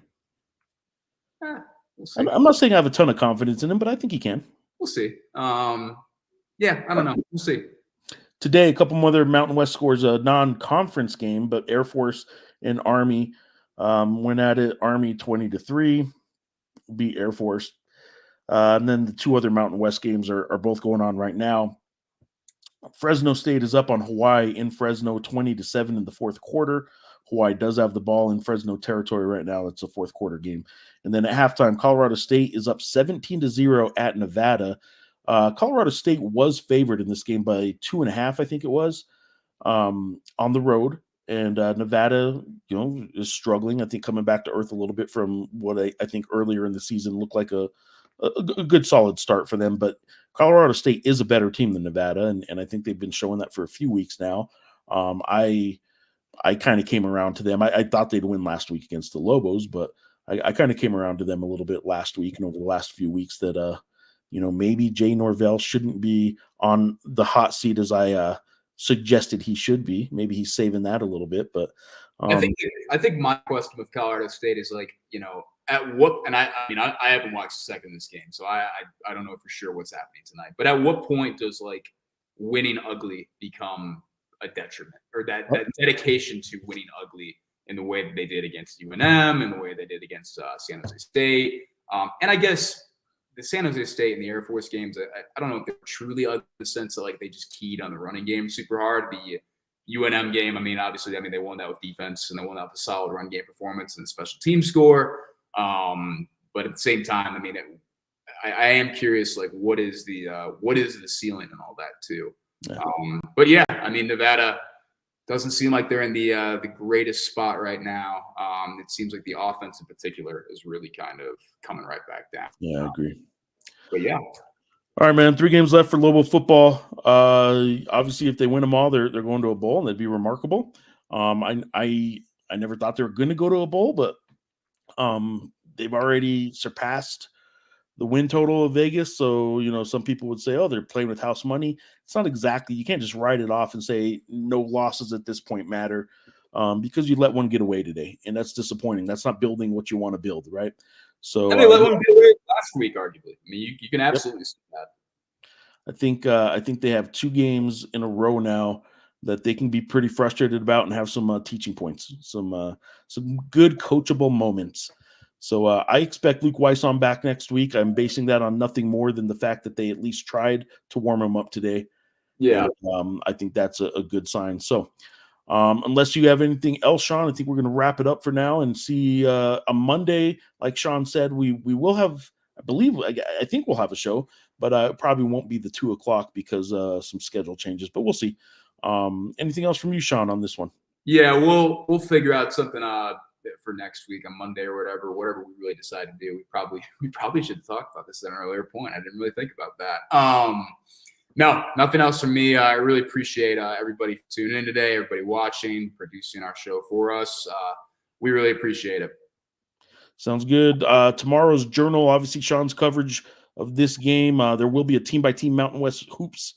We'll see. I'm not saying I have a ton of confidence in him, but I think he can. We'll see. Yeah, I don't know. We'll see. Today, a couple more other Mountain West scores, a non-conference game, but Air Force and Army went at it. Army 20-3 beat Air Force. And then the two other Mountain West games are both going on right now. Fresno State is up on Hawaii in Fresno 20-7 in the fourth quarter. Hawaii does have the ball in Fresno territory right now. It's a fourth quarter game. And then at halftime, Colorado State is up 17-0 at Nevada. Colorado State was favored in this game by 2.5, I think it was, on the road. And Nevada, is struggling, I think, coming back to earth a little bit from what I think earlier in the season looked like a good solid start for them. But Colorado State is a better team than Nevada, and I think they've been showing that for a few weeks now. I kind of came around to them. I thought they'd win last week against the Lobos, but I kind of came around to them a little bit last week and over the last few weeks that, maybe Jay Norvell shouldn't be on the hot seat as I suggested he should be. Maybe he's saving that a little bit, but I think my question with Colorado State is at what, and I haven't watched the second of this game, so I don't know for sure what's happening tonight. But at what point does winning ugly become a detriment, or that dedication to winning ugly in the way that they did against UNM and the way they did against San Jose State? And I guess the San Jose State and the Air Force games, I don't know if they're truly ugly in the sense that they just keyed on the running game super hard. The UNM game, obviously, they won that with defense and they won that with a solid run game performance and special team score. But at the same time, I am curious, what is the ceiling and all that too. Yeah. But yeah, Nevada doesn't seem like they're in the greatest spot right now. It seems like the offense in particular is really kind of coming right back down. Yeah, I agree. But yeah. All right, man. 3 games left for Lobo football. Obviously, if they win them all, they're going to a bowl, and that'd be remarkable. I never thought they were going to go to a bowl, but they've already surpassed the win total of Vegas. So, some people would say, oh, they're playing with house money. It's not exactly. You can't just write it off and say no losses at this point matter, because you let one get away today, and that's disappointing. That's not building what you want to build, right? So they let one get away last week, arguably. You can absolutely see that. I think they have 2 games in a row now that they can be pretty frustrated about and have some teaching points, some good coachable moments. So I expect Luke Weisson back next week. I'm basing that on nothing more than the fact that they at least tried to warm him up today. Yeah. And, I think that's a good sign. So unless you have anything else, Sean, I think we're going to wrap it up for now and see a Monday. Like Sean said, we will have, I think we'll have a show, but it probably won't be the 2:00 because some schedule changes, but we'll see. Anything else from you, Sean, on this one? Yeah, we'll figure out something for next week on Monday or whatever we really decide to do. We probably should talk about this at an earlier point. I didn't really think about that. No, nothing else from me. I really appreciate everybody tuning in today, everybody watching, producing our show for us. We really appreciate it. Sounds good. Tomorrow's Journal, obviously Sean's coverage of this game. There will be a team-by-team Mountain West hoops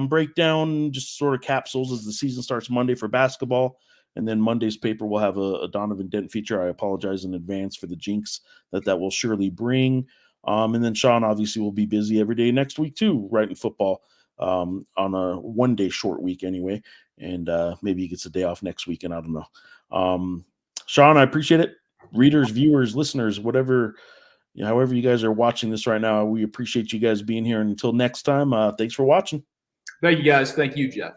breakdown, just sort of capsules as the season starts Monday for basketball. And then Monday's paper will have a Donovan Dent feature. I apologize in advance for the jinx that will surely bring. And then Sean obviously will be busy every day next week too, writing football on a one-day short week anyway. And maybe he gets a day off next week, and I don't know. Sean, I appreciate it. Readers, viewers, listeners, whatever, however you guys are watching this right now, we appreciate you guys being here. And until next time, thanks for watching. Thank you, guys. Thank you, Geoff.